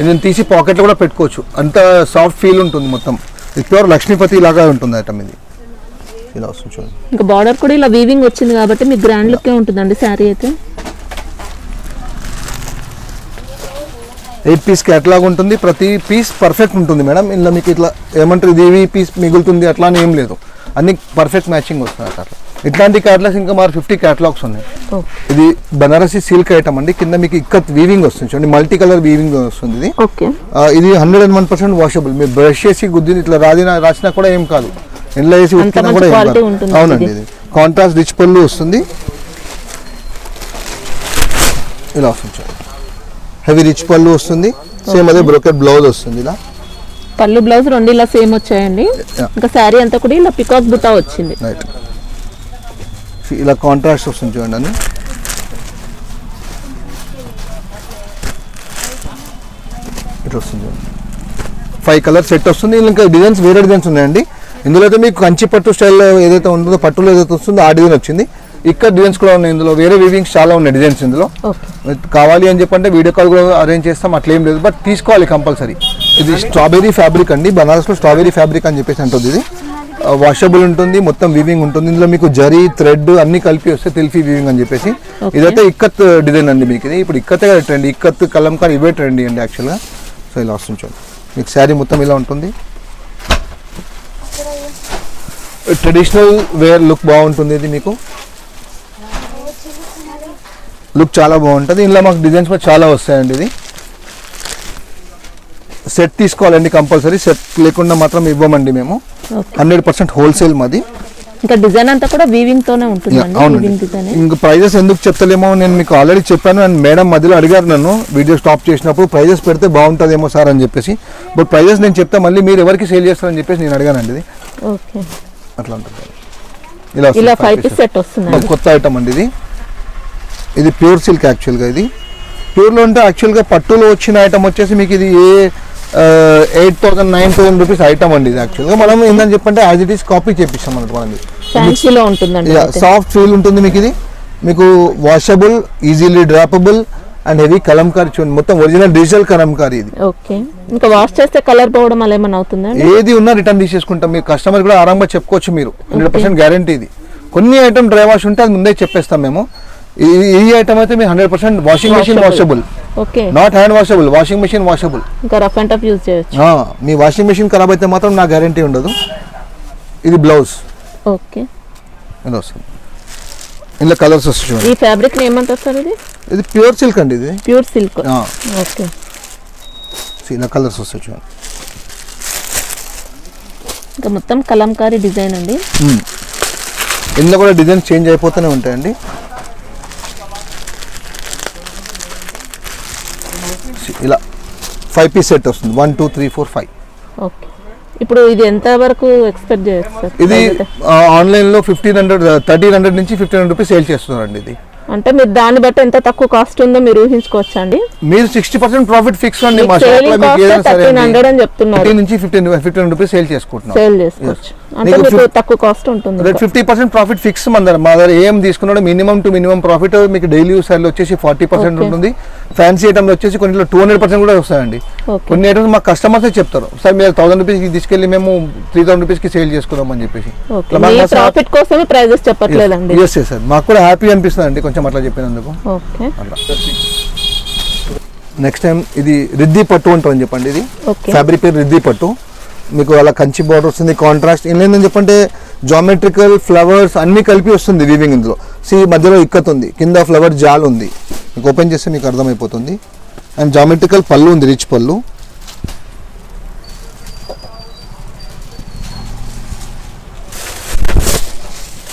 నేను తీసి పాకెట్లో కూడా పెట్టుకోవచ్చు, అంత సాఫ్ట్ ఫీల్ ఉంటుంది మొత్తం. ఇది ప్యూర్ లక్ష్మీపతి లాగా ఉంటుంది ఐటమ్. ఇది ఇలా వస్తుంది చూడండి. ఇంకా బార్డర్ కూడా ఇలా వీవింగ్ వచ్చింది కాబట్టి మీకు గ్రాండ్ లుక్ ఉంటుందండి శారీ అయితే. 8 పీస్ క్యాటలాగ్ ఉంటుంది. ప్రతి పీస్ పర్ఫెక్ట్ ఉంటుంది మేడం. ఇలా మీకు ఇట్లా ఏమంటారు ఇది పీస్ మిగులుతుంది అట్లా అని ఏం లేదు, అన్ని పర్ఫెక్ట్ మ్యాచింగ్ వస్తుంది అట్లా. ఇట్లాంటి క్యాటలాగ్స్ ఇంకా మరి 50 క్యాటలాగ్స్ ఉన్నాయి. ఇది బనారసి సిల్క్ ఐటమ్ అండి. కింద మీకు ఇక్కత్ వీవింగ్ వస్తుంది చూడండి, మల్టీ కలర్ వీవింగ్ వస్తుంది. ఇది ఇది 101% వాషబుల్. మీరు బ్రష్ చేసి గుద్దిని ఇట్లా రాసినా కూడా ఏం కాదు, ఎండ్లో వేసి ఉట్టినా కూడా ఏం కాదు. అవునండి. ఇది కాంట్రాస్ట్ రిచ్ పళ్ళు వస్తుంది. ఇలా వస్తుంది చూడండి, హెవీ రిచ్ పళ్ళు వస్తుంది. సేమ్ అదే బ్రోకెట్ బ్లౌజ్ వస్తుంది. ఇలా పళ్ళు బ్లౌజ్ రెండు ఇలా సేమ్ వచ్చాయండి. ఇంకా శారీ అంతా కూడా ఇలా పికాక్ బుటా వచ్చింది. రైట్. ఇలా కాంట్రాస్ట్ వస్తుంది చూడండి అని. ఇట్లా వస్తుంది చూడండి. 5 కలర్ సెట్ వస్తుంది. ఇంకా డిజైన్స్ వేరే డిజైన్స్ ఉన్నాయండి. ఇందులో అయితే మీకు కంచి పట్టు స్టైల్ ఏదైతే ఉంటుందో, పట్టులో ఏదైతే వస్తుందో ఆ డిజైన్ వచ్చింది. ఇక్కడ డిజైన్స్ కూడా ఉన్నాయి. ఇందులో వేరే వీవింగ్స్ చాలా ఉన్నాయి డిజైన్స్. ఇందులో కావాలి అని చెప్పంటే వీడియో కాల్ కూడా అరేంజ్ చేస్తాం, అట్లేం లేదు, బట్ తీసుకోవాలి కంపల్సరీ. ఇది స్ట్రాబెరీ ఫ్యాబ్రిక్ అండి, బనారస్లో స్ట్రాబెరీ ఫ్యాబ్రిక్ అని చెప్పేసి అంటుంది. ఇది వాషబుల్ ఉంటుంది, మొత్తం వీవింగ్ ఉంటుంది. ఇందులో మీకు జరీ థ్రెడ్ అన్ని కలిపి వస్తే తెల్ఫీ వీవింగ్ అని చెప్పేసి. ఇదైతే ఇక్కత్ డిజైన్ అండి మీకు. ఇది ఇప్పుడు ఇక్కతే ట్రెండ్, ఇక్కత్ కలంకార్ ఇవే ట్రెండ్ అండి యాక్చువల్గా. సో ఇలా వస్తుంది చూడండి. మీకు శారీ మొత్తం ఇలా ఉంటుంది. ట్రెడిషనల్ వేర్ లుక్ బాగుంటుంది. ఇది మీకు లుక్ చాలా బాగుంటుంది. ఇందులో మాకు డిజైన్స్ కూడా చాలా వస్తాయండి. ఇది సెట్ తీసుకోవాలండి కంపల్సరీ, సెట్ లేకుండా మాత్రం ఇవ్వమండి మేము. 100% హోల్సేల్ మాది. ఇంకా డిజైన్ అంతా కూడా వీవింగ్ తోనే ఉంటుంది. అవునండి. ఇంకా ప్రైజెస్ ఎందుకు చెప్తలేమో నేను మీకు ఆల్రెడీ చెప్పాను. అండ్ మేడం మధ్యలో అడిగారు నన్ను వీడియో స్టాప్ చేసినప్పుడు, ప్రైజెస్ పెడితే బాగుంటుందేమో సార్ అని చెప్పేసి. బట్ ప్రైజెస్ నేను చెప్తే మళ్ళీ మీరు ఎవరికి సేల్ చేస్తారని చెప్పేసి నేను అడిగానండి. ఇది అట్లా ఉంటుంది. ఇలా 5 పీస్ సెట్ వస్తుంది. కొత్త ఐటమ్ అండి ఇది. ఇది ప్యూర్ సిల్క్ యాక్చువల్గా. ఇది ప్యూర్లో అంటే యాక్చువల్గా పట్టులో వచ్చిన ఐటమ్ వచ్చేసి మీకు ఇది 8,000-9,000 రూపీస్ ఐటమ్ అండి. ఇది యాక్చువల్గా మనం ఏంటని చెప్పంటే యాజ్ ఇట్ ఈస్ కాపీ చేపిస్తాం మనకి. సాఫ్ట్ ఫీల్ ఉంటుంది మీకు. ఇది మీకు washable, easily droppable and heavy Kalamkari చూడండి, మొత్తం ఒరిజినల్ డిజిటల్ కలంకారీ. ఇది ఇంకా వాష్ చేస్తే కలర్ పోవడం అలా ఏమైనా అవుతుందా? ఏది ఉన్నా రిటర్న్ తీసేసుకుంటాం. మీరు కస్టమర్ కూడా ఆరాంగా చెప్పుకోవచ్చు మీరు. 100% గ్యారంటీ. ఇది కొన్ని ఐటమ్ డ్రై వాష్ ఉంటే అది ముందే చెప్పేస్తాం మేము. ఈ ఐటమ్ అయితే మీరు 100% washing machine washable, not hand washable, washing machine washable. ఇంకా రఫ్ అండ్ టఫ్ యూజ్ చేయొచ్చు. మీ వాషింగ్ మెషిన్ ఖరాబ్ అయితే మాత్రం నా గ్యారంటీ ఉండదు. ఇది బ్లౌజ్. ఓకే. ఇది వస్తుంది. ఇందులో కలర్స్ వస్తాయి చూడండి. ఈ ఫ్యాబ్రిక్ ఏమంటారు సార్ ఇది? ఇది ప్యూర్ సిల్క్ అండి, ఇది ప్యూర్ సిల్క్. ఓకే, ఇలా కలర్స్ వస్తాయి చూడండి. ఇంకా మొత్తం కలంకారీ డిజైన్ అండి. ఇందులో కూడా డిజైన్ చేంజ్ అయిపోతూనే ఉంటాయండి. ఇలా 5 పీస్ సెట్ వస్తుంది, 1 2 3 4 5. ఓకే, ఇప్పుడు ఇది ఎంత వరకు ఎక్స్పెక్ట్ చేయొచ్చు సార్? ఇది ఆన్లైన్లో 1300 నుంచి 1500 రూపీస్ సేల్ చేస్తున్నారండి. ఇది అంటే మీరు దాన్ని బట్టి ఎంత తక్కువ కాస్ట్ ఉందో మీరు ఊహించుకోవచ్చా అండి? మీరు 60% ప్రాఫిట్ ఫిక్స్ అండి. మా షాప్ లో మీకు ఏదైనా సరే 1300 అని చెప్తున్నారు. 15 నుంచి 1500 రూపీస్ సేల్ చేసుకుంటున్నాం. సేల్ చేసుకోవచ్చు అంటే మీకు తక్కువ కాస్ట్ ఉంటుంది. 50% ప్రాఫిట్ ఫిక్స్ మా దగ్గర ఏం తీసుకున్నాడో మినిమం టు మినిమం ప్రాఫిట్ మీకు డైలీ యూస్ లో వచ్చేసి 40% ఉంటుంది. ఫ్యాన్సీ ఐటమ్లో వచ్చేసి కొన్ని 200% కూడా వస్తాయండి. కొన్ని ఐటమ్స్ మా కస్టమర్స్ చెప్తారు, సార్ మీరు 1000 రూపీస్కి తీసుకెళ్ళి మేము 3000 రూపీస్కి సేల్ చేసుకుందాం అని చెప్పేసి. ప్రాఫిట్ కోసమే ప్రైజెస్ చెప్పట్లేదండి. ఎస్ సార్, మాకు కూడా హ్యాపీ అనిపిస్తుంది అండి కొంచెం అట్లా చెప్పినందుకు. నెక్స్ట్ టైం ఇది రిద్ది పట్టు అంటారని చెప్పండి. ఇది ఫ్యాబ్రిక్ పేరు రిద్ది పట్టు. మీకు అలా కంచి బార్డర్ వస్తుంది, కాంట్రాస్ట్ ఏంటని చెప్పంటే జామెట్రికల్ ఫ్లవర్స్ అన్ని కలిపి వస్తుంది వీవింగ్. ఇందులో మధ్యలో ఇక్కత్ ఉంది, కింద ఫ్లవర్ జాల్ ఉంది. మీకు ఓపెన్ చేస్తే మీకు అర్థమైపోతుంది. అండ్ జామెట్రికల్ పళ్ళు ఉంది, రిచ్ పళ్ళు.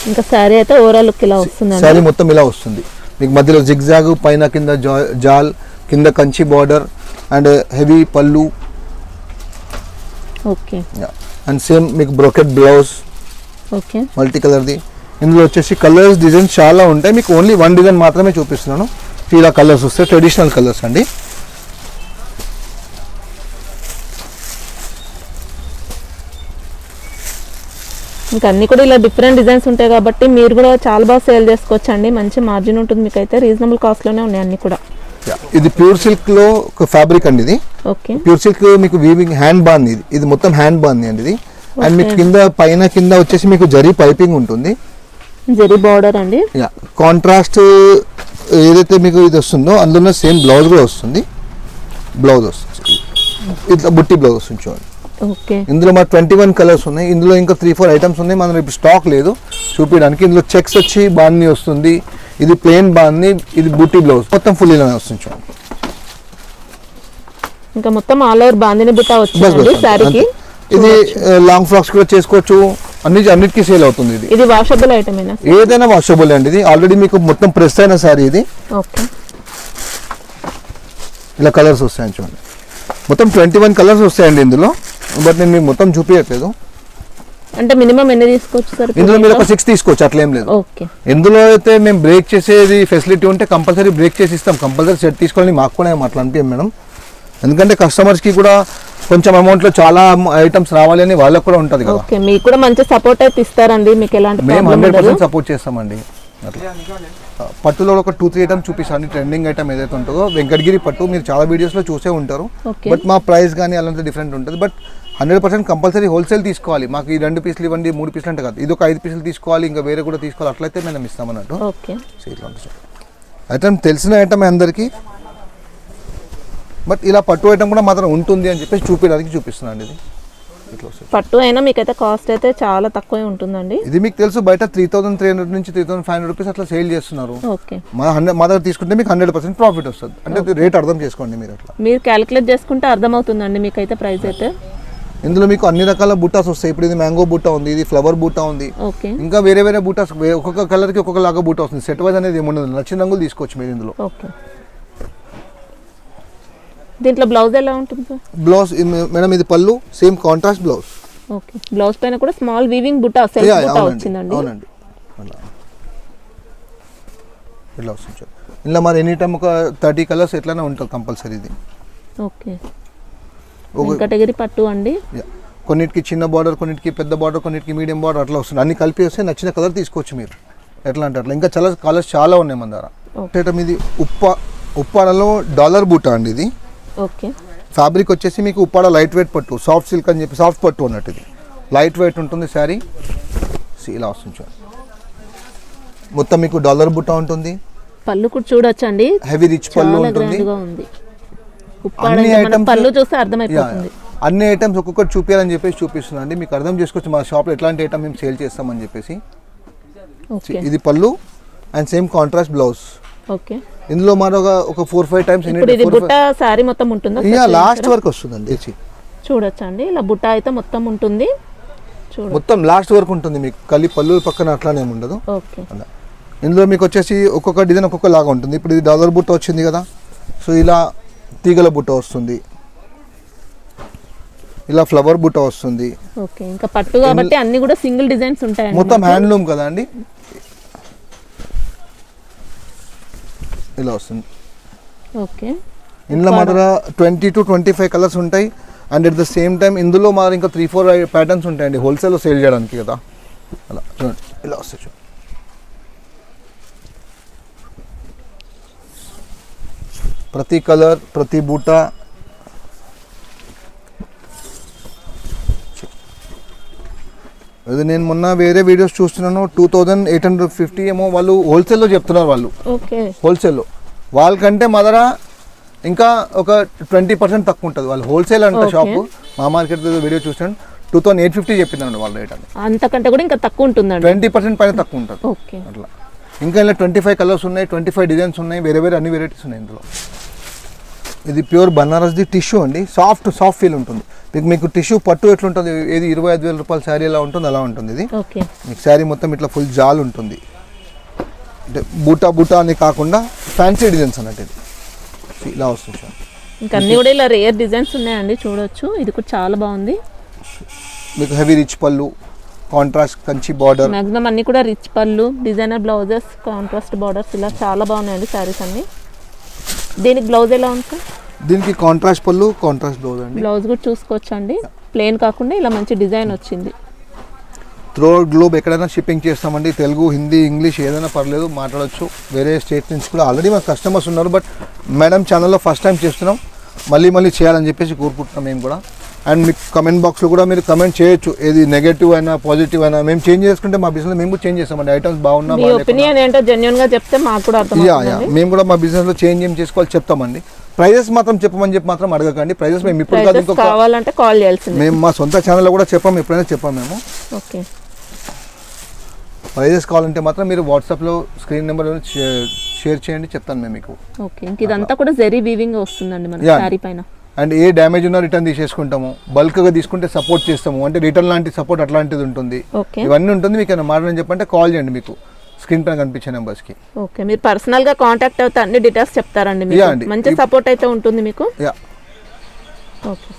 ఇంకా శారీ అయితే ఓవరాల్ లుక్ ఇలా వస్తుంది. శారీ మొత్తం ఇలా వస్తుంది. మీకు మధ్యలో జిగ్జాగ్, పైన కింద జాల్, కింద కంచి బార్డర్ అండ్ హెవీ పళ్ళు. ఓకే, అండ్ సేమ్ మీకు బ్రోకెట్ బ్లౌజ్. ఓకే, మల్టీ కలర్ది. ఇందులో వచ్చేసి కలర్స్ డిజైన్స్ చాలా ఉంటాయి. మీకు ఓన్లీ 1 డిజైన్ మాత్రమే చూపిస్తున్నాను. ఇలా కలర్స్ వస్తాయి, ట్రెడిషనల్ కలర్స్ అండి. ఇంకా అన్ని కూడా ఇలా డిఫరెంట్ డిజైన్స్ ఉంటాయి కాబట్టి మీరు కూడా చాలా బాగా సేల్ చేసుకోవచ్చు అండి. మంచి మార్జిన్ ఉంటుంది మీకు అయితే. రీజనబుల్ కాస్ట్ లోనే ఉన్నాయి అన్ని కూడా. ఇది ప్యూర్ సిల్క్ లో ఒక ఫ్యాబ్రిక్ అండి. ఇది ఓకే, ప్యూర్ సిల్క్ మీకు వీవింగ్ హ్యాండ్ బాంది. ఇది మొత్తం హ్యాండ్ బాంది అండి ఇది. అండ్ మీకు కింద వచ్చేసి మీకు జరీ పైపింగ్ ఉంటుంది, జరీ బార్డర్ అండి. కాంట్రాస్ట్ ఏదైతే మీకు ఇది వస్తుందో అందులో సేమ్ బ్లౌజ్ కూడా వస్తుంది. బ్లౌజ్ వస్తుంది ఇట్లా బుట్టి బ్లౌజ్ వస్తుంది చూడండి. ఓకే, ఇందులో మా 21 కలర్స్ ఉన్నాయి. ఇందులో ఇంకా 3-4 ఐటమ్స్ ఉన్నాయి, మన ఇప్పుడు స్టాక్ లేదు చూపించడానికి. ఇందులో చెక్స్ వచ్చి బాంది వస్తుంది, ఇది ప్లెయిన్ బాంది, ఇది బుట్టి బ్లౌజ్ మొత్తం ఫుల్ ఇలానే వస్తుంది చూడండి. ఇంకా మొత్తం ఆల్ ఓవర్ బాందిని బుట్ట వచ్చింది సారీకి. ఇది లాంగ్ ఫ్రాక్స్ కూడా చేసుకోవచ్చు, అన్నిటికీ సేల్ అవుతుంది. ఇది వాషబుల్ ఐటమ్ ఏదైనా వాషబుల్ అండి. ఇది ఆల్రెడీ మీకు మొత్తం ప్రెస్ అయిన సారీ ఇది. ఓకే, ఇలా కలర్స్ వస్తాయని చూడండి. మొత్తం 21 కలర్స్ వస్తాయండి ఇందులో, బట్ నేను మీకు మొత్తం చూపించట్లేదు. అంటే మినిమం ఎన్ని తీసుకోవచ్చు సార్? ఇందులో మీరు ఒక 6 తీసుకోవచ్చు, అట్లేం లేదు. ఓకే, ఇందులో అయితే మేము బ్రేక్ చేసేది ఫెసిలిటీ ఉంటే కంపల్సరీ బ్రేక్ చేసి ఇస్తాం. కంపల్సరీ సెట్ తీసుకోవాలని మాకు కూడా అట్లా అనిపించాం మేడం. ఎందుకంటే కస్టమర్స్కి కూడా కొంచెం అమౌంట్లో చాలా ఐటమ్స్ రావాలి అని వాళ్ళకి కూడా ఉంటుంది కదా. ఓకే, మీకు కూడా మంచి సపోర్ట్ అయితే ఇస్తారండి. మీకు ఎలాంటి మేము 100% సపోర్ట్ చేస్తామండి. పట్టులో ఒక 2-3 ఐటమ్స్ చూపిస్తాను. ట్రెండింగ్ ఐటమ్ ఏదైతే ఉంటుందో వెంకటగిరి పట్టు మీరు చాలా వీడియోస్లో చూసే ఉంటారు. బట్ మా ప్రైస్ కానీ అలాంటి డిఫరెంట్ ఉంటుంది. బట్ 100% కంపల్సరీ హోల్సేల్ తీసుకోవాలి. మాకు ఈ 2 పీసులు ఇవ్వండి, 3 పీసులు అంటే కాదు, ఇది ఒక 5 పీసులు తీసుకోవాలి, ఇంకా వేరే కూడా తీసుకోవాలి, అట్లయితే మేము ఇస్తామన్నట్టు. ఇట్లా ఐటమ్ తెలిసిన ఐటమ్ అందరికీ. బట్ ఇలా పట్టు ఐటమ్ కూడా మాత్రం ఉంటుంది అని చెప్పేసి చూపించడానికి చూపిస్తున్నాను. ఇది పట్టు అయినా మీకైతే కాస్ట్ అయితే చాలా తక్కువే ఉంటుందండి. ఇది మీకు తెలుసు, బయట 3300 నుంచి 3500 రూపీస్ అట్లా సేల్ చేస్తున్నారు. మా దగ్గర తీసుకుంటే మీకు 100% ప్రాఫిట్ వస్తుంది. అంటే రేట్ అర్థం చేసుకోండి మీరు. అట్లా మీరు క్యాలిక్యులేట్ చేసుకుంటే అర్థమవుతుందండి మీకైతే ప్రైస్ అయితే. ఇందులో మీకు అన్ని రకాల బూటాస్ వస్తాయి. ఇప్పుడు ఇది మ్యాంగో బూటా ఉంది, ఇది ఫ్లవర్ బూటా ఉంది, ఇంకా వేరే వేరే బూటాస్ ఒక్కొక్క కలర్ కి ఒక్కొక్క లాగా బూటా వస్తుంది. సెట్ వైజ్ అనేది ఏముండదు, నచ్చిన రంగులు తీసుకోవచ్చు మీరు ఇందులో. దీంట్లో బ్లౌజ్ ఎలా ఉంటుంది సార్? బ్లౌజ్ మేడం ఇది పళ్ళు, same contrast blouse. Okay, blouse పైన కూడా స్మాల్ వీవింగ్ బుట్ట సెల్ఫ్ బుట్ట వచ్చిందండి. అవునండి, ఇట్లా వస్తుంది. ఇలా మరి ఎనీ టైం ఒక 30 కలర్స్ ఎట్లానే ఉంటుంది కంపల్సరీ. ఇది ఓకే, కేటగిరీ పట్టు అండి. కొన్నిటికి చిన్న బార్డర్, కొన్నిటికి పెద్ద బార్డర్, కొన్నిటికి మీడియం బార్డర్ అట్లా వస్తుంది. అన్ని కలిపి వస్తే నచ్చిన కలర్ తీసుకోవచ్చు మీరు. ఎట్లా అంటే అట్లా ఇంకా చాలా కలర్స్ చాలా ఉన్నాయి మన దగ్గర. ఇది ఉప్పాడలో డాలర్ బూటా అండి. ఇది ఓకే, ఫ్యాబ్రిక్ వచ్చేసి మీకు ఉప్పాడ లైట్ వెయిట్ పట్టు, సాఫ్ట్ సిల్క్ అని చెప్పి సాఫ్ట్ పట్టు అన్నట్టు. ఇది లైట్ వెయిట్ ఉంటుంది శారీ. ఇలా వస్తుంది చూడండి. మొత్తం మీకు డాలర్ బూటా ఉంటుంది. పళ్ళు కూడా చూడొచ్చండి, హెవీ రిచ్ పళ్ళు ఉంటుంది. అన్ని ఐటమ్స్ ఒక్కొక్కటి చూపించాలని చెప్పేసి చూపిస్తున్నాను అండి. మీకు అర్థం చేసుకోవచ్చు మా షాప్లో ఎట్లాంటి ఐటమ్ మేము సేల్ చేస్తామని చెప్పేసి. ఇది పళ్ళు and same contrast blouse. Okay, ఇందులో మరొక 4-5 టైమ్స్ ఇప్పుడు ఇది బుట్ట శారీ మొత్తం ఉంటుందా? లాస్ట్ వరకు వస్తుందండి. చూడొచ్చండి, ఇలా బుట్ట అయితే మొత్తం ఉంటుంది. మొత్తం లాస్ట్ వరకు ఉంటుంది మీకు, కలి పళ్ళు పక్కన అట్లానే ఉండదు. ఓకే, ఇందులో మీకు వచ్చేసి ఒక్కొక్క డిజైన్ ఒక్కొక్క లాగా ఉంటుంది. ఇప్పుడు ఇది డాలర్ బుట్ట వచ్చింది కదా, సో ఇలా తీగల బుట్ట వస్తుంది, ఇలా ఫ్లవర్ బుట్ట వస్తుంది. ఓకే, ఇంకా పట్టు కాబట్టి అన్ని కూడా సింగిల్ డిజైన్స్ ఉంటాయండి. మొత్తం హ్యాండ్లూమ్ కదా అండి, ఇలా వస్తుంది. ఓకే, ఇందులో మాత్రం 20 to 25 కలర్స్ ఉంటాయి. And at the same time ఇందులో మరి ఇంకా 3-4 ప్యాటర్న్స్ ఉంటాయండి హోల్సేల్లో సేల్ చేయడానికి కదా. అలా చూడండి, ఇలా వస్తాయి చూడండి. ప్రతి కలర్, ప్రతి బూట, అది నేను మొన్న వేరే వీడియోస్ చూస్తున్నాను, 2850 ఏమో వాళ్ళు హోల్సేల్లో చెప్తున్నారు వాళ్ళు. ఓకే, హోల్సేల్లో వాళ్ళకంటే మదర ఇంకా ఒక 20% తక్కువ ఉంటుంది. వాళ్ళు హోల్సేల్ అంటే షాపు, మా మార్కెట్ వీడియో చూసాను 2850 చెప్పిందండి వాళ్ళ రేట్ అని. అంతకంటే కూడా ఇంకా తక్కువ ఉంటుందండి, 20% పైన తక్కువ ఉంటుంది. ఓకే, అట్లా ఇంకా ఇలా 25 కలర్స్ ఉన్నాయి, 25 డిజైన్స్ ఉన్నాయి, వేరే వేరే అన్ని వెరైటీస్ ఉన్నాయి ఇందులో. ఇది ప్యూర్ బనారస్ది టిష్యూ అండి, సాఫ్ట్ ఫీల్ ఉంటుంది మీకు. టిష్యూ పట్టు ఎట్లుంటుంది, ఏది 25,000 రూపాయల శారీ ఎలా ఉంటుంది అలా ఉంటుంది ఇది. ఓకే, మీకు శారీ మొత్తం ఇట్లా ఫుల్ జాల్ ఉంటుంది, అంటే బూటా అని కాకుండా ఫ్యాన్సీ డిజైన్స్ అన్నట్టు ఇది ఇలా వస్తుంది. ఇంకా అన్ని కూడా ఇలా రేర్ డిజైన్స్ ఉన్నాయండి, చూడొచ్చు. ఇది కూడా చాలా బాగుంది. మీకు హెవీ రిచ్ పళ్ళు, కాంట్రాస్ట్ కంచి బార్డర్, మాక్సిమం అన్ని కూడా రిచ్ పళ్ళు, డిజైనర్ బ్లౌజెస్, కాంట్రాస్ట్ బార్డర్స్, ఇలా చాలా బాగున్నాయండి శారీస్ అన్ని. దీనికి బ్లౌజ్ ఎలా ఉంది సార్? దీనికి కాంట్రాస్ట్ పళ్ళు, కాంట్రాస్ట్ బ్లౌజ్ అండి. బ్లౌజ్ కూడా చూసుకోవచ్చు అండి, ప్లెయిన్ కాకుండా ఇలా మంచి డిజైన్ వచ్చింది. త్రూఅవుట్ గ్లోబ్ ఎక్కడైనా షిప్పింగ్ చేస్తామండి, తెలుగు, హిందీ, ఇంగ్లీష్ ఏదైనా పర్లేదు, మాట్లాడవచ్చు. వేరే స్టేట్ నుంచి కూడా ఆల్రెడీ మాకు కస్టమర్స్ ఉన్నారు, బట్ మేడం ఛానల్లో ఫస్ట్ టైం చేస్తున్నాం, మళ్ళీ చేయాలని చెప్పేసి కోరుకుంటున్నాం మేము కూడా. అండ్ మీకు కమెంట్ బాక్స్లో కూడా మీరు కమెంట్ చేయొచ్చు, ఏది నెగటివ్ అయినా పాజిటివ్ అయినా మేము చేంజ్ చేసుకుంటే మా బిజినెస్ మేము కూడా చేంజ్ చేస్తామండి. ఐటమ్స్ బాగున్నా మీ ఒపీనియన్ ఏంటో జెన్యూన్ గా చెప్తే మాకు కూడా అర్థమవుతుంది. మేము కూడా మా బిజినెస్లో చేంజ్ ఏం చేసుకోవాలి చెప్తామండి. ప్రైజెస్ మాత్రం చెప్పమని చెప్పి మాత్రం అడగకండి. ప్రైజెస్ మేము ఇప్పుడు కాదు, ఇంకొక కావాలంటే కాల్ చేయాల్సింది. మేము మా సొంత ఛానల్లో కూడా చెప్పాము, ఎప్పుడైనా చెప్పాము మేము. ఓకే, ప్రైజెస్ కావాలంటే మాత్రం మీరు వాట్సాప్లో స్క్రీన్ నెంబర్ షేర్ చేయండి, చెప్తాను మేము మీకు. ఓకే, ఇంక ఇదంతా కూడా జరీ వీవింగ్ వస్తుందండి మన శారీ పైన. అండ్ ఏ డ్యామేజ్ ఉన్నా రిటర్న్ తీసేసుకుంటాము, బల్క్గా తీసుకుంటే సపోర్ట్ చేస్తాము, అంటే రిటర్న్ లాంటి సపోర్ట్ అట్లాంటిది ఉంటుంది. ఇవన్నీ ఉంటుంది. మీకు ఏమైనా మాట్లాడని చెప్పంటే కాల్ చేయండి, మీకు స్క్రీన్ పైన కనిపించే నెంబర్స్కి. ఓకే, మీరు పర్సనల్ గా కాంటాక్ట్ అవుతే అన్ని డీటెయిల్స్ చెప్తారండి, మంచి సపోర్ట్ అయితే ఉంటుంది మీకు. Yeah, okay.